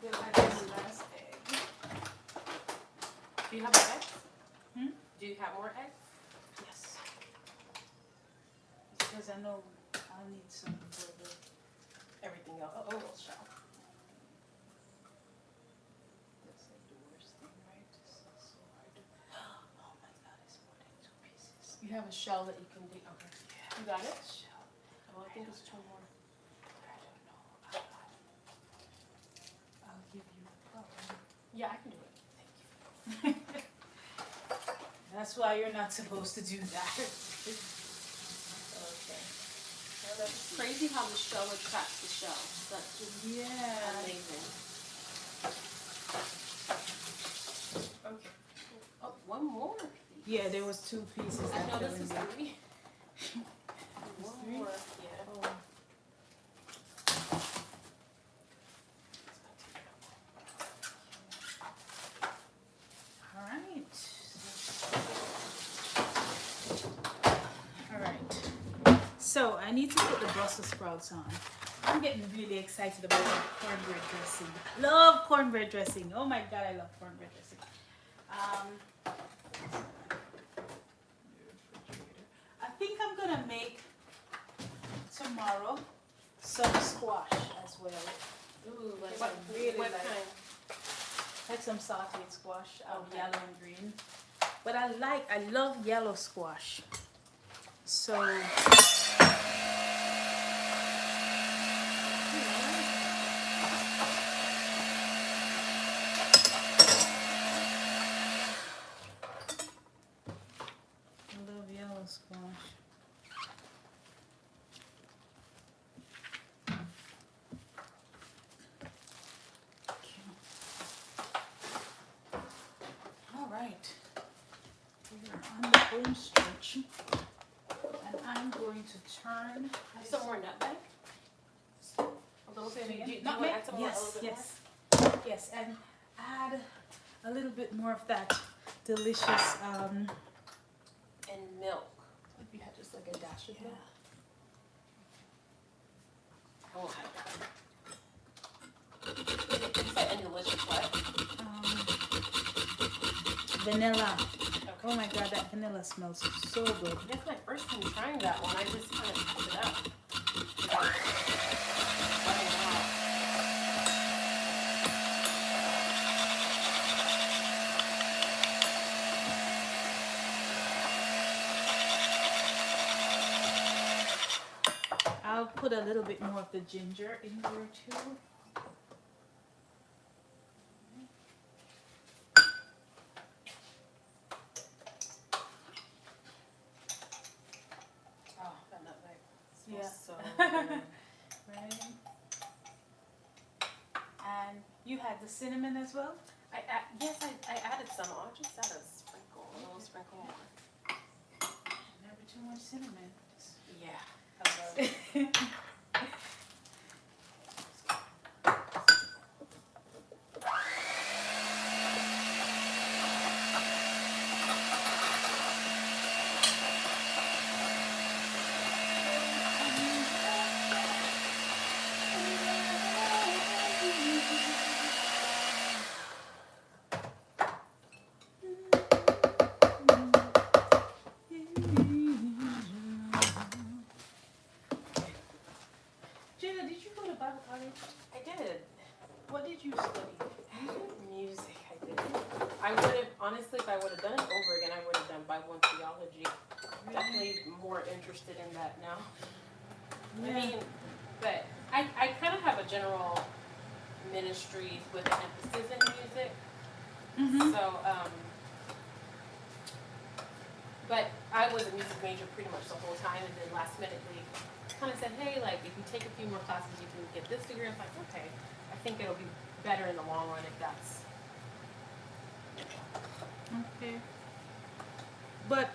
We'll add the last egg. Do you have more eggs? Hmm? Do you have more eggs? Yes. Because I know I'll need some for the. Everything else. Oh, shall. That's like the worst thing, right? This is so hard to. Oh my God, it's more than 2 pieces. You have a shell that you can do. Okay. You got it? Shell. Oh, I think it's 2 more. I don't know. I'll give you a problem. Yeah, I can do it. Thank you. That's why you're not supposed to do that. Okay. Well, that's crazy how the shell attracts the shell. That's just Yeah. amazing. Okay. Oh, 1 more. Yeah, there was 2 pieces. I know that this is fell in 3. It's 1 3? more. Yeah. there. Oh. All right. All right. So I need to put the Brussels sprouts on. I'm getting really excited about cornbread dressing. Love cornbread dressing. Oh my god, I love cornbread dressing. I think I'm gonna make tomorrow some squash as well. Ooh, like What really what like- kind? Like some sauteed squash, Okay. yellow and green. But I love yellow squash. So I love yellow squash. All right, we are on the home stretch, and I'm going to turn. Have some more nutmeg? A little Say it bit. again. Do you Nutmeg? want to add some more? A little bit Yes, yes, and add a little bit more of that delicious. more? And milk. If you had just like a dash of milk. I won't add that. You said and delicious what? Vanilla. Okay. Oh my god, that vanilla smells so good. That's my first time trying that one. I just kind of picked it up. Without letting it out. I'll put a little bit more of the ginger in there too. Oh, that nutmeg smells Yeah. so good. Right. And you had the cinnamon as well? Yes, I added some. I'll just add a sprinkle, a little sprinkle more. Never too much cinnamon. Yeah, I love it. Jadah, did you go to Bible college? I did. What did you study? Music, I did. I would have, honestly, if I would have done it over again, I would have done Bible and theology. Definitely more interested in that now. I mean, but I kind of have a general ministry with an emphasis in music. Mm-hmm. So, but I was a music major pretty much the whole time, and then last minute they kind of said, hey, like if you take a few more classes, you can get this degree. I was like, okay, I think it'll be better in the long run if that's. Okay. But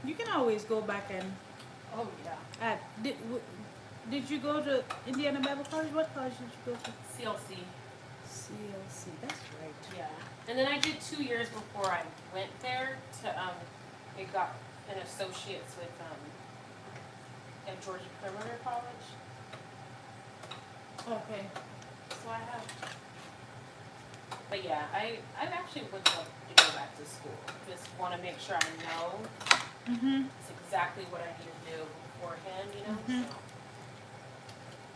you can always go back and Oh yeah. add. Did you go to Indiana Bible College? What college did you go to? CLC. CLC. That's right. Yeah. And then I did 2 years before I went there to I got an associate's with at Georgia Perimeter College. Okay. So I have. But yeah, I actually would love to go back to school. Just want to make sure I know Mm-hmm. it's exactly what I need to do beforehand, you know? Mhm. So.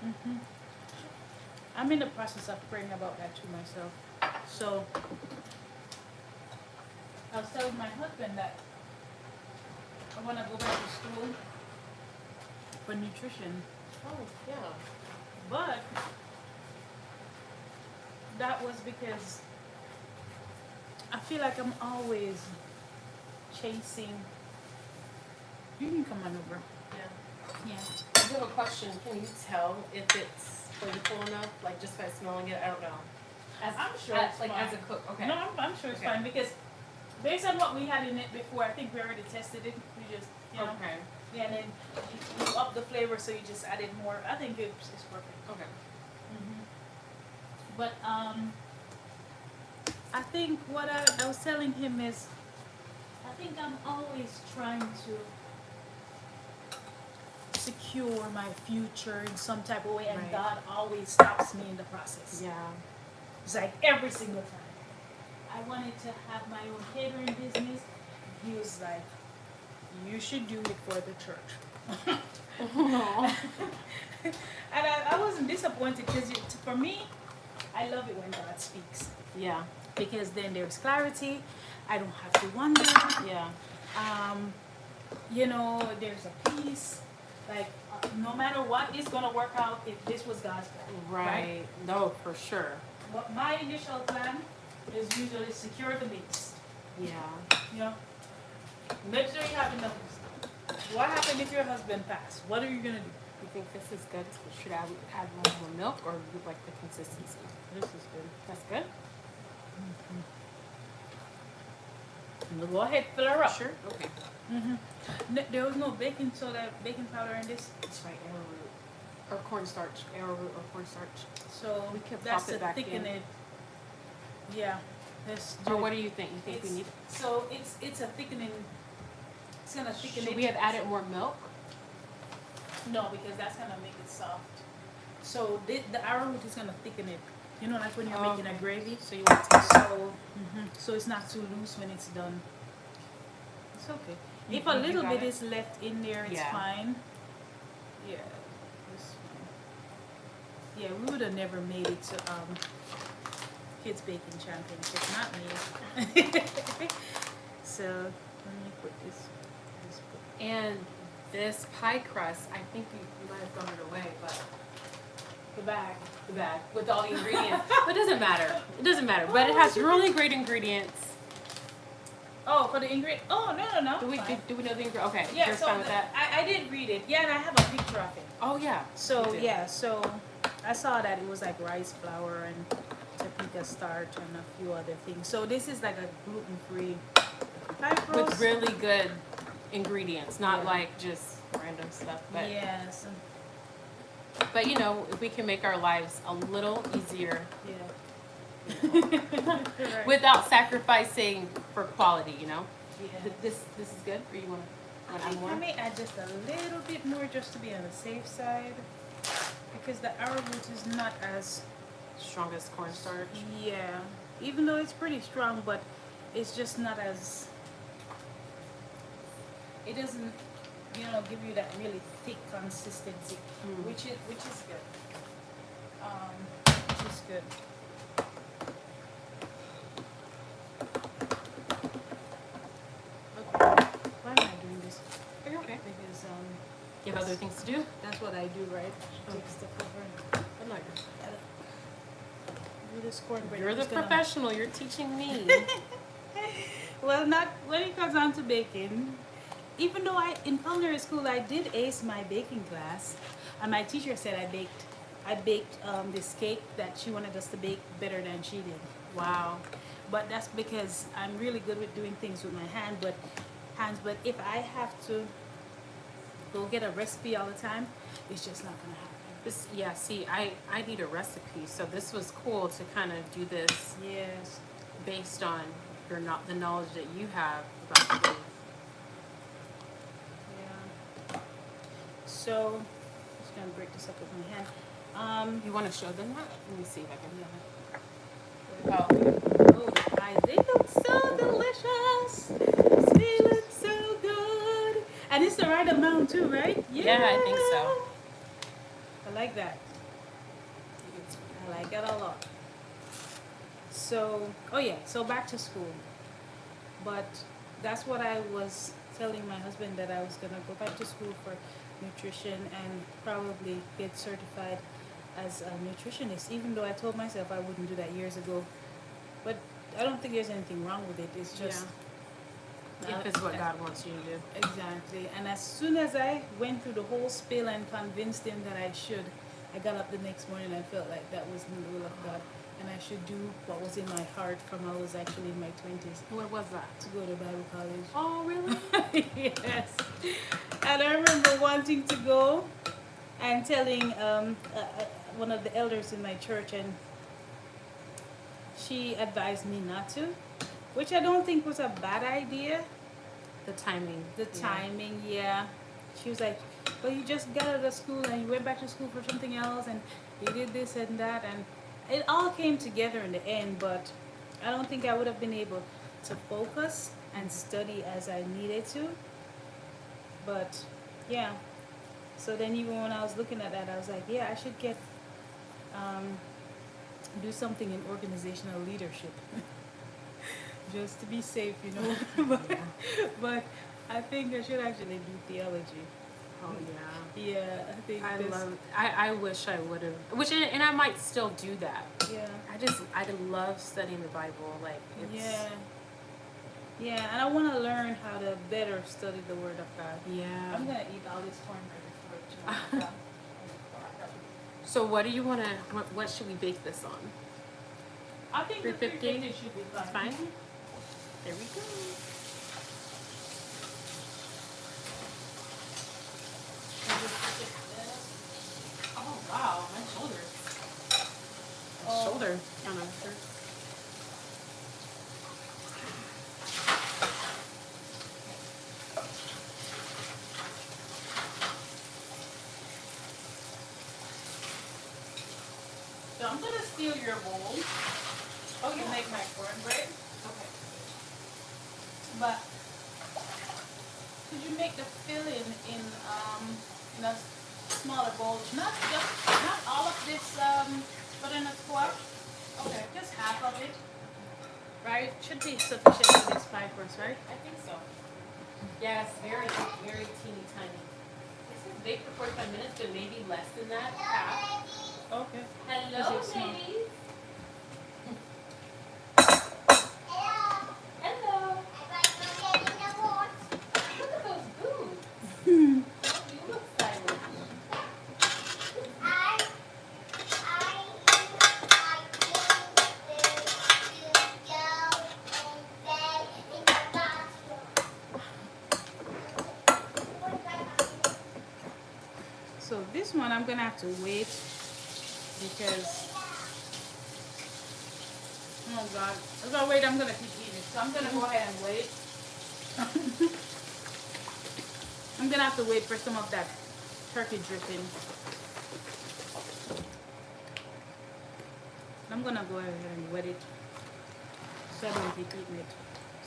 Mm-hmm. I'm in the process of praying about that to myself. So I was telling my husband that I want to go back to school for nutrition, Oh, yeah. but that was because I feel like I'm always chasing. You can come on over. Yeah. Yeah. I do have a question. Can you tell if it's flavorful enough? Like just by smelling it? I don't know. As, I'm sure as, it's like fine. as a cook. Okay. No, I'm sure it's Okay. fine because based on what we had in it before, I think we already tested it. We just, you know, Okay. yeah, and then you up the flavor, so you just added more. I think it's perfect. Okay. But I think what I was telling him is, I think I'm always trying to secure my future in some type of way, and Right. God always stops me in the process. Yeah. It's like every single time. I wanted to have my own catering business. He was like, you should do it for the church. And I wasn't disappointed because for me, I love it when God speaks Yeah. because then there's clarity. I don't have to wonder. Yeah. You know, there's a peace. Like, no matter what, it's going to work out if this was God's plan. Right. No, for sure. But my initial plan is usually secure the base. Yeah. You know, make sure you have enough. What happens if your husband passed? What are you going to do? You think this is good? Should I add more milk, or do you like the consistency? This is good. That's good. Go ahead, fill her up. Sure. Okay. There was no baking soda, baking powder in this. That's right. Arrowroot or cornstarch. Arrowroot or cornstarch. So We could that's pop it to back thicken in. it. Yeah. Let's Or do what it. do you think? You think we need? So it's a thickening. It's gonna thicken Should it. we have added more milk? No, because that's gonna make it soft. So the arrowroot is gonna thicken it. You know, like when you're making a Okay. gravy. So you want to take So so it's not too loose when it's done. It's okay. If a you little got bit it? is left in there, it's Yeah. fine. Yeah, it's fine. Yeah, we would have never made it to kids baking championship, not me. So let me put this. And this pie crust, I think you might have thrown it away, but The bag. the bag with all the ingredients. But it doesn't matter. It doesn't matter. But it has really great ingredients. Oh, for the ingredient. Oh no. Do we fine. do we know the ingredients? Okay, Yeah, you're so fine with that. I did read it. Yeah, and I have a picture of it. Oh yeah. So You do. yeah, so I saw that it was like rice flour and paprika starch and a few other things. So this is like a gluten-free pie crust. With really good ingredients, not Yeah. like just random stuff. But Yes. but you know, if we can make our lives a little easier Yeah. Right. without sacrificing for quality, you know. Yeah. This is good. Or you want I to add think more? I may add just a little bit more just to be on the safe side because the arrowroot is not as Strongest cornstarch. yeah, even though it's pretty strong, but it's just not as it doesn't give you that really thick consistency, Mm. which is good. Which is good. Okay. Why am I doing this? Are you okay? Because You have other things to do? that's what I do, right? Take stuff over and I'm not. do this cornbread. You're I'm the just gonna- professional. You're teaching me. Well, not when it comes down to baking. Even though in culinary school I did ace my baking class, and my teacher said I baked this cake that she wanted us to bake better than she did. Wow. But that's because I'm really good with doing things with my hands. But if I have to go get a recipe all the time, it's just not gonna happen. Yeah. See, I need a recipe, so this was cool to kind of do this Yes. based on the knowledge that you have about food. Yeah. So, just gonna break this up with my hand. You want to show them that? Let me see if I can. Oh, the pies, they look so delicious. They look so good. And it's the right amount too, right? Yeah, I think so. I like that. I like it a lot. So, oh yeah, so back to school. But that's what I was telling my husband, that I was going to go back to school for nutrition and probably get certified as a nutritionist, even though I told myself I wouldn't do that years ago. But I don't think there's anything wrong with it. It's just... If it's what God wants you to do. Exactly. And as soon as I went through the whole spiel and convinced him that I should, I got up the next morning and felt like that was in the will of God. And I should do what was in my heart from I was actually in my 20s. What was that? To go to Bible college. Oh, really? Yes. And I remember wanting to go and telling one of the elders in my church, and she advised me not to, which I don't think was a bad idea. The timing. The timing, yeah. She was like, but you just got out of school and you went back to school for something else and you did this and that, and it all came together in the end. But I don't think I would have been able to focus and study as I needed to. But yeah, so then even when I was looking at that, I was like, yeah, I should get do something in organizational leadership just to be safe, you know. but I think I should actually do theology. Oh yeah. Yeah, I think I wish I would have, and I might still do that. yeah. I love studying the Bible. Like, it's, Yeah, and I want to learn how to better study the Word of God. yeah. I'm gonna eat all this cornbread before it's So what do you want to, what should we bake this on? I think the 350 should be That's fine. There we go. Oh wow, my shoulder. Oh. Shoulder kind of hurts. So I'm gonna steal your bowl. Oh, you make my cornbread? Okay. But could you make the filling in a smaller bowl? Not all of this butternut squash. Okay, just half of it. Right? Should be sufficient for this pie crust, right? I think so. Yeah, it's very, very teeny tiny. This is baked for 45 minutes, but maybe less than that. Half. Okay. Hello, Is it small? ladies. Hello. Hello. I got some in the water. Look at those boots. You look stylish. I So this one I'm gonna have to wait because oh god, I'm gonna wait. I'm gonna keep eating. So I'm gonna go ahead and wait. I'm gonna have to wait for some of that turkey dripping. I'm gonna go ahead and wet it so I don't keep eating it.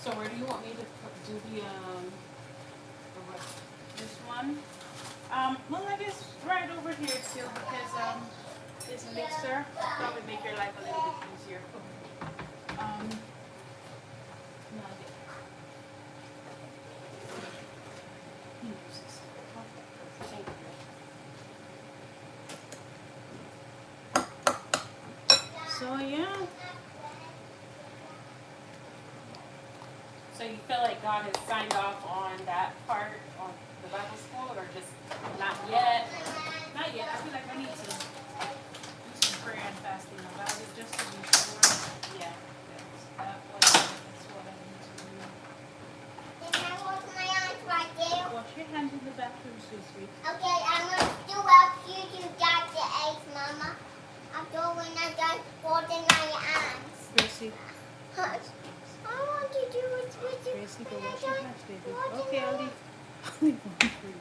So where do you want me to do the what? This one, well, I guess right over here still because this mixer probably make your life a little bit easier. No, Thank you. so yeah, So you feel like God has signed off on that part on the Bible school, or just not yet? not yet. I feel like I need to do some prayer and fasting about it just to be sure. Yeah. That's what I need to do. Can I wash my hands right there? Wash your hands in the bathroom, sweet. Okay, I'm going to do up you to got the eggs, Mama. I'm doing when I done washing my hands. Gracie, Hush. I want to do it with you. Gracie, go when I wash your done hands, baby. washing Okay, my I'll leave. I'll leave one for you.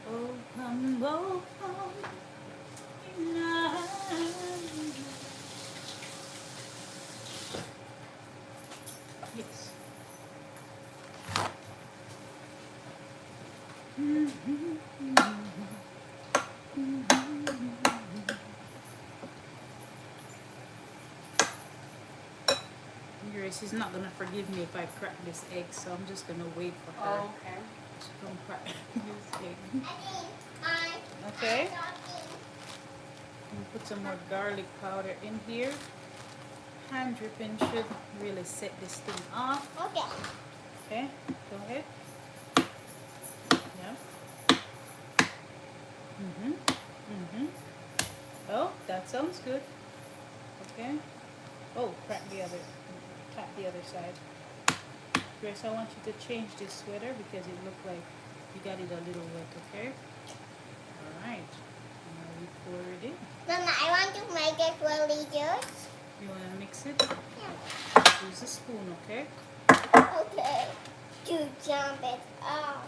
Oh, come, yes. Grace is not gonna forgive me if I crack this egg, so I'm just gonna wait for her Oh, okay. to come crack this egg. I mean, Okay. talking. And put some more garlic powder in here. Hand dripping should really set this thing off. Okay. Okay, go ahead. Yeah. Oh, that sounds good. Okay. Oh, tap the other side. Grace, I want you to change this sweater because it looked like you got it a little wet. Okay. All right. Now we pour it in. Mama, I want to make it really good. You want to mix it? Yeah. Use a spoon, okay? Okay. Juice. jump it up.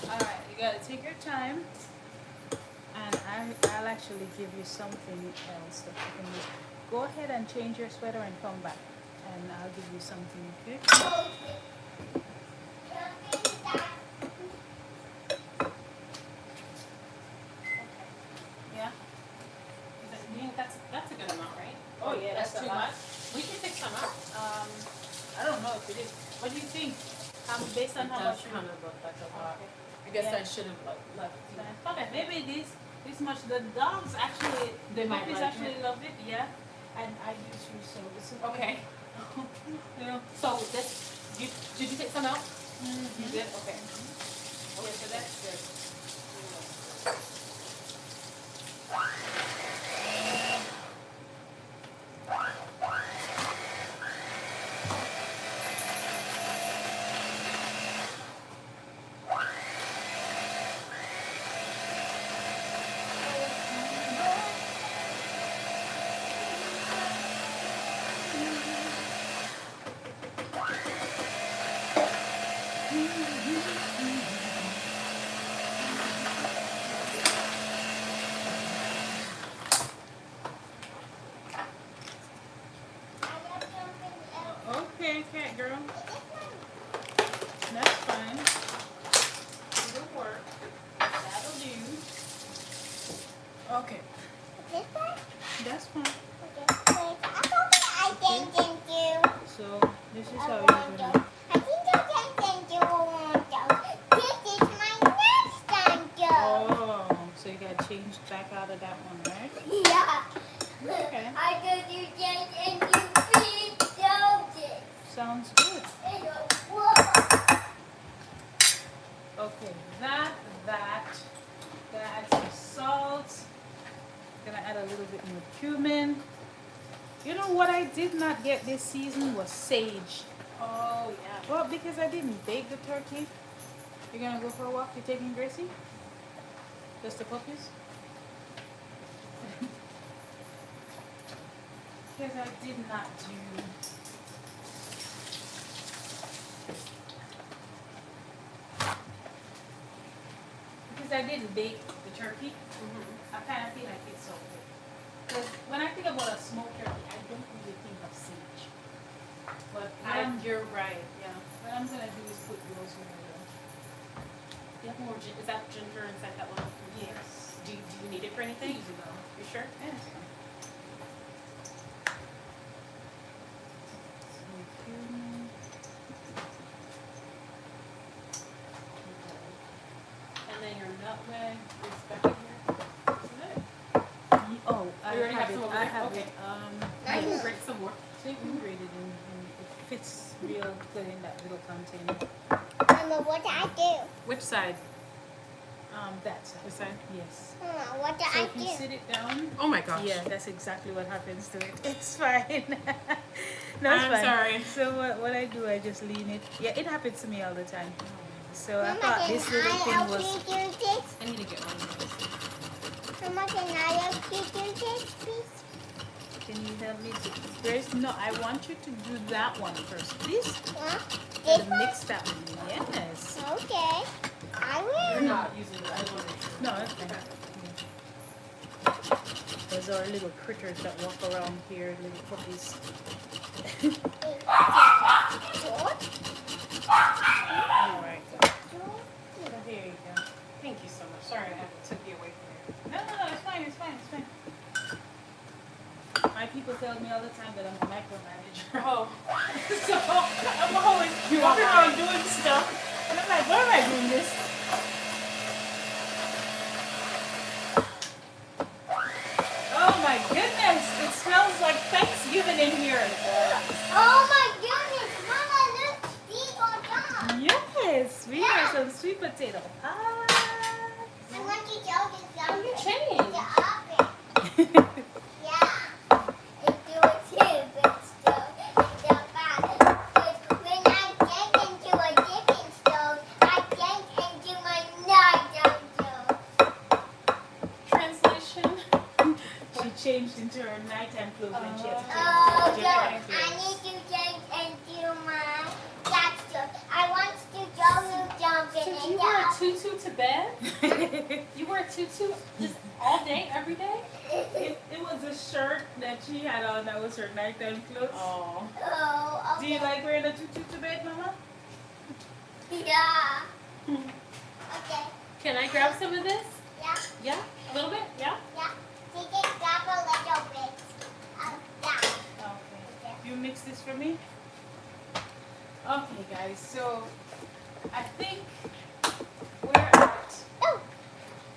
Alright, you gotta take your time. And I'll actually give you something else that you can use. Go ahead and change your sweater and come back. And I'll give you something, okay? Yeah? You think that's a good amount, right? Oh yeah, That's that's too a lot. much? We can take some out. I don't know if it is. What do you think? Based on how much you kind of look like a lot. Okay. I guess Yeah. I should have left. Okay, maybe this much. The dogs actually, They the might puppies like actually love it, yeah. And I do too, so this is Okay. you know. So this, did you take some out? Mm-hmm. You did? Okay. Yeah, so that's good. Okay, cat girl. That's fine. It'll work. That'll do. Okay, This one? that's fine. Okay. I didn't do. So this is how I you're want gonna. to. I think I didn't do one though. This is my next time though. Oh, so you gotta change back out of that one, right? Yeah. Okay. I could do that and do three soldiers. Sounds good. Okay, gonna add some salt. Gonna add a little bit more cumin. You know what I did not get this season was sage. Oh, yeah. Well, because I didn't bake the turkey. You're gonna go for a walk? You're taking Gracie? Just the puppies? Because I did not do. Because I didn't bake the turkey, I kind of feel like it's so good. Because when I think about a smoked turkey, I don't really think of sage. But You're right, yeah. what I'm gonna do is put rosemary in. You have more, is that ginger inside that one? Yes. Do you need it for anything? Use it all. You sure? Yes. Some cumin. And then your nutmeg is back in here. Isn't it? Oh, I You already have have it. some over I there? have Okay. it. I Yes. can grate some more. So you can grate it in, it fits real good in that little container. Mama, what do I do? Which side? That side. This side? Yes. Mama, what do So I if you do? sit it down, Oh my gosh. yeah, that's exactly what happens to it. It's fine. No, it's I'm fine. sorry. So what I do, I just lean it. Yeah, it happens to me all the time. So I Mama, thought can this little I thing help was. you do this? I need to get one of those. Mama, can I help you do this, please? Can you help me? Grace, no, I want you to do that one first, please. Huh? And This one? mix that one. Yes. Okay. I You're will. not using it. I just want to make sure. No, that's fine. Those are little critters that walk around here, little puppies. Alright. So here you go. Thank you so much. Sorry I took you away from here. No, it's fine, it's fine, it's fine. My people tell me all the time that I'm a micromanager. Oh. So I'm always walking around doing stuff. And I'm like, why am I doing this? Oh my goodness, it smells like Thanksgiving in here. Oh my goodness, Mama, look, these are done. Yes, we have some sweet potato pie. I want to show this down You the changed. oven. Yeah. And do it too, but still, it's so bad. But when I get into a dipping stone, I get into my night Translation. She changed into her nighttime clothes when she had to change. Oh, to no, different I clothes. need to change tutu just all day, every day? It was a shirt that she had on that was her nighttime clothes. Oh. Oh, Do you okay. like wearing a tutu to bed, Mama? Yeah. Okay. Can I grab some of this? Yeah. Yeah? A little bit? Yeah? Yeah. You can grab a little bit of that. Okay. You mix this for me? Okay, guys. So I think we're at. Oh.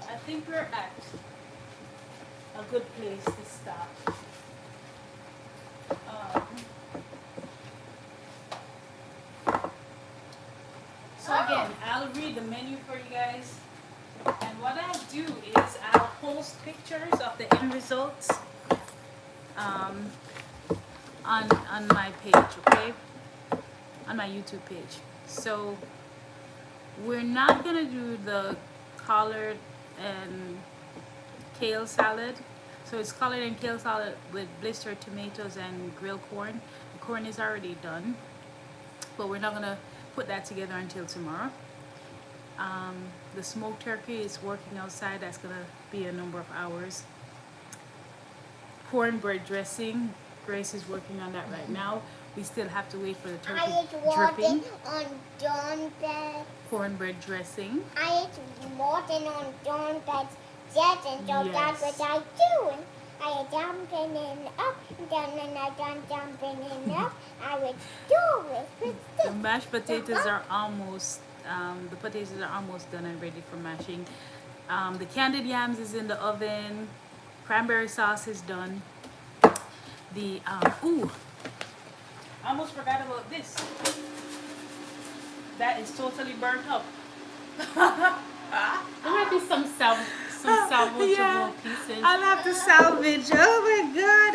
I think we're at a good place to stop. So again, I'll read the menu for you guys. And what I'll do is I'll post pictures of the end results on my page, okay? On my YouTube page. So we're not gonna do the collard and kale salad. So it's collard and kale salad with blistered tomatoes and grilled corn. The corn is already done, but we're not gonna put that together until tomorrow. The smoked turkey is working outside. That's gonna be a number of hours. Cornbread dressing. Grace is working on that right now. We still have to wait for the turkey I ate dripping. water on John bed. Cornbread dressing. I ate water on John bed. Yes, and so that's Yes. what I do. I was jumping in up and down and I done jumping in up. I would do it with The mashed potatoes are almost done and ready for mashing. The candied yams is in the oven. Cranberry sauce is done. The ooh, I almost forgot about this. That is totally burnt up. There might be some salvageable Yeah. pieces. I'll have to salvage. Oh my god.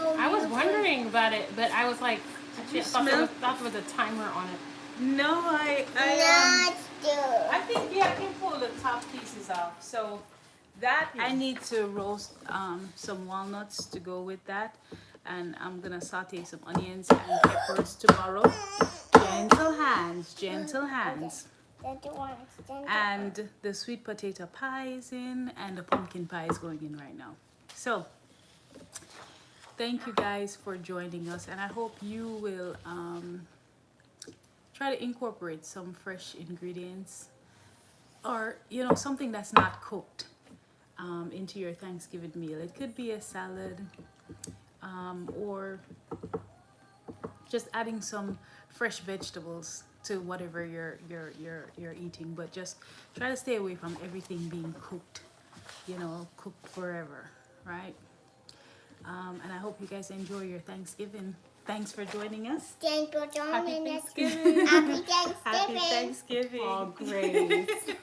Oh, I was wondering about it, but I was like, you I thought smell? there was a timer on it. No, Let's do I think I can pull the top pieces off. So that I need to roast some walnuts to go with that, and I'm gonna saute some onions and peppers tomorrow. Gentle hands, gentle hands. And the sweet potato pie is in, and the pumpkin pie is going in right now. So thank you guys for joining us, and I hope you will try to incorporate some fresh ingredients, or something that's not cooked, into your Thanksgiving meal. It could be a salad, or just adding some fresh vegetables to whatever you're eating. But just try to stay away from everything being cooked, cooked forever, right? And I hope you guys enjoy your Thanksgiving. Thanks for joining us. Thanks for Happy joining us. Thanksgiving. Happy Thanksgiving. Happy Thanksgiving. Oh, great.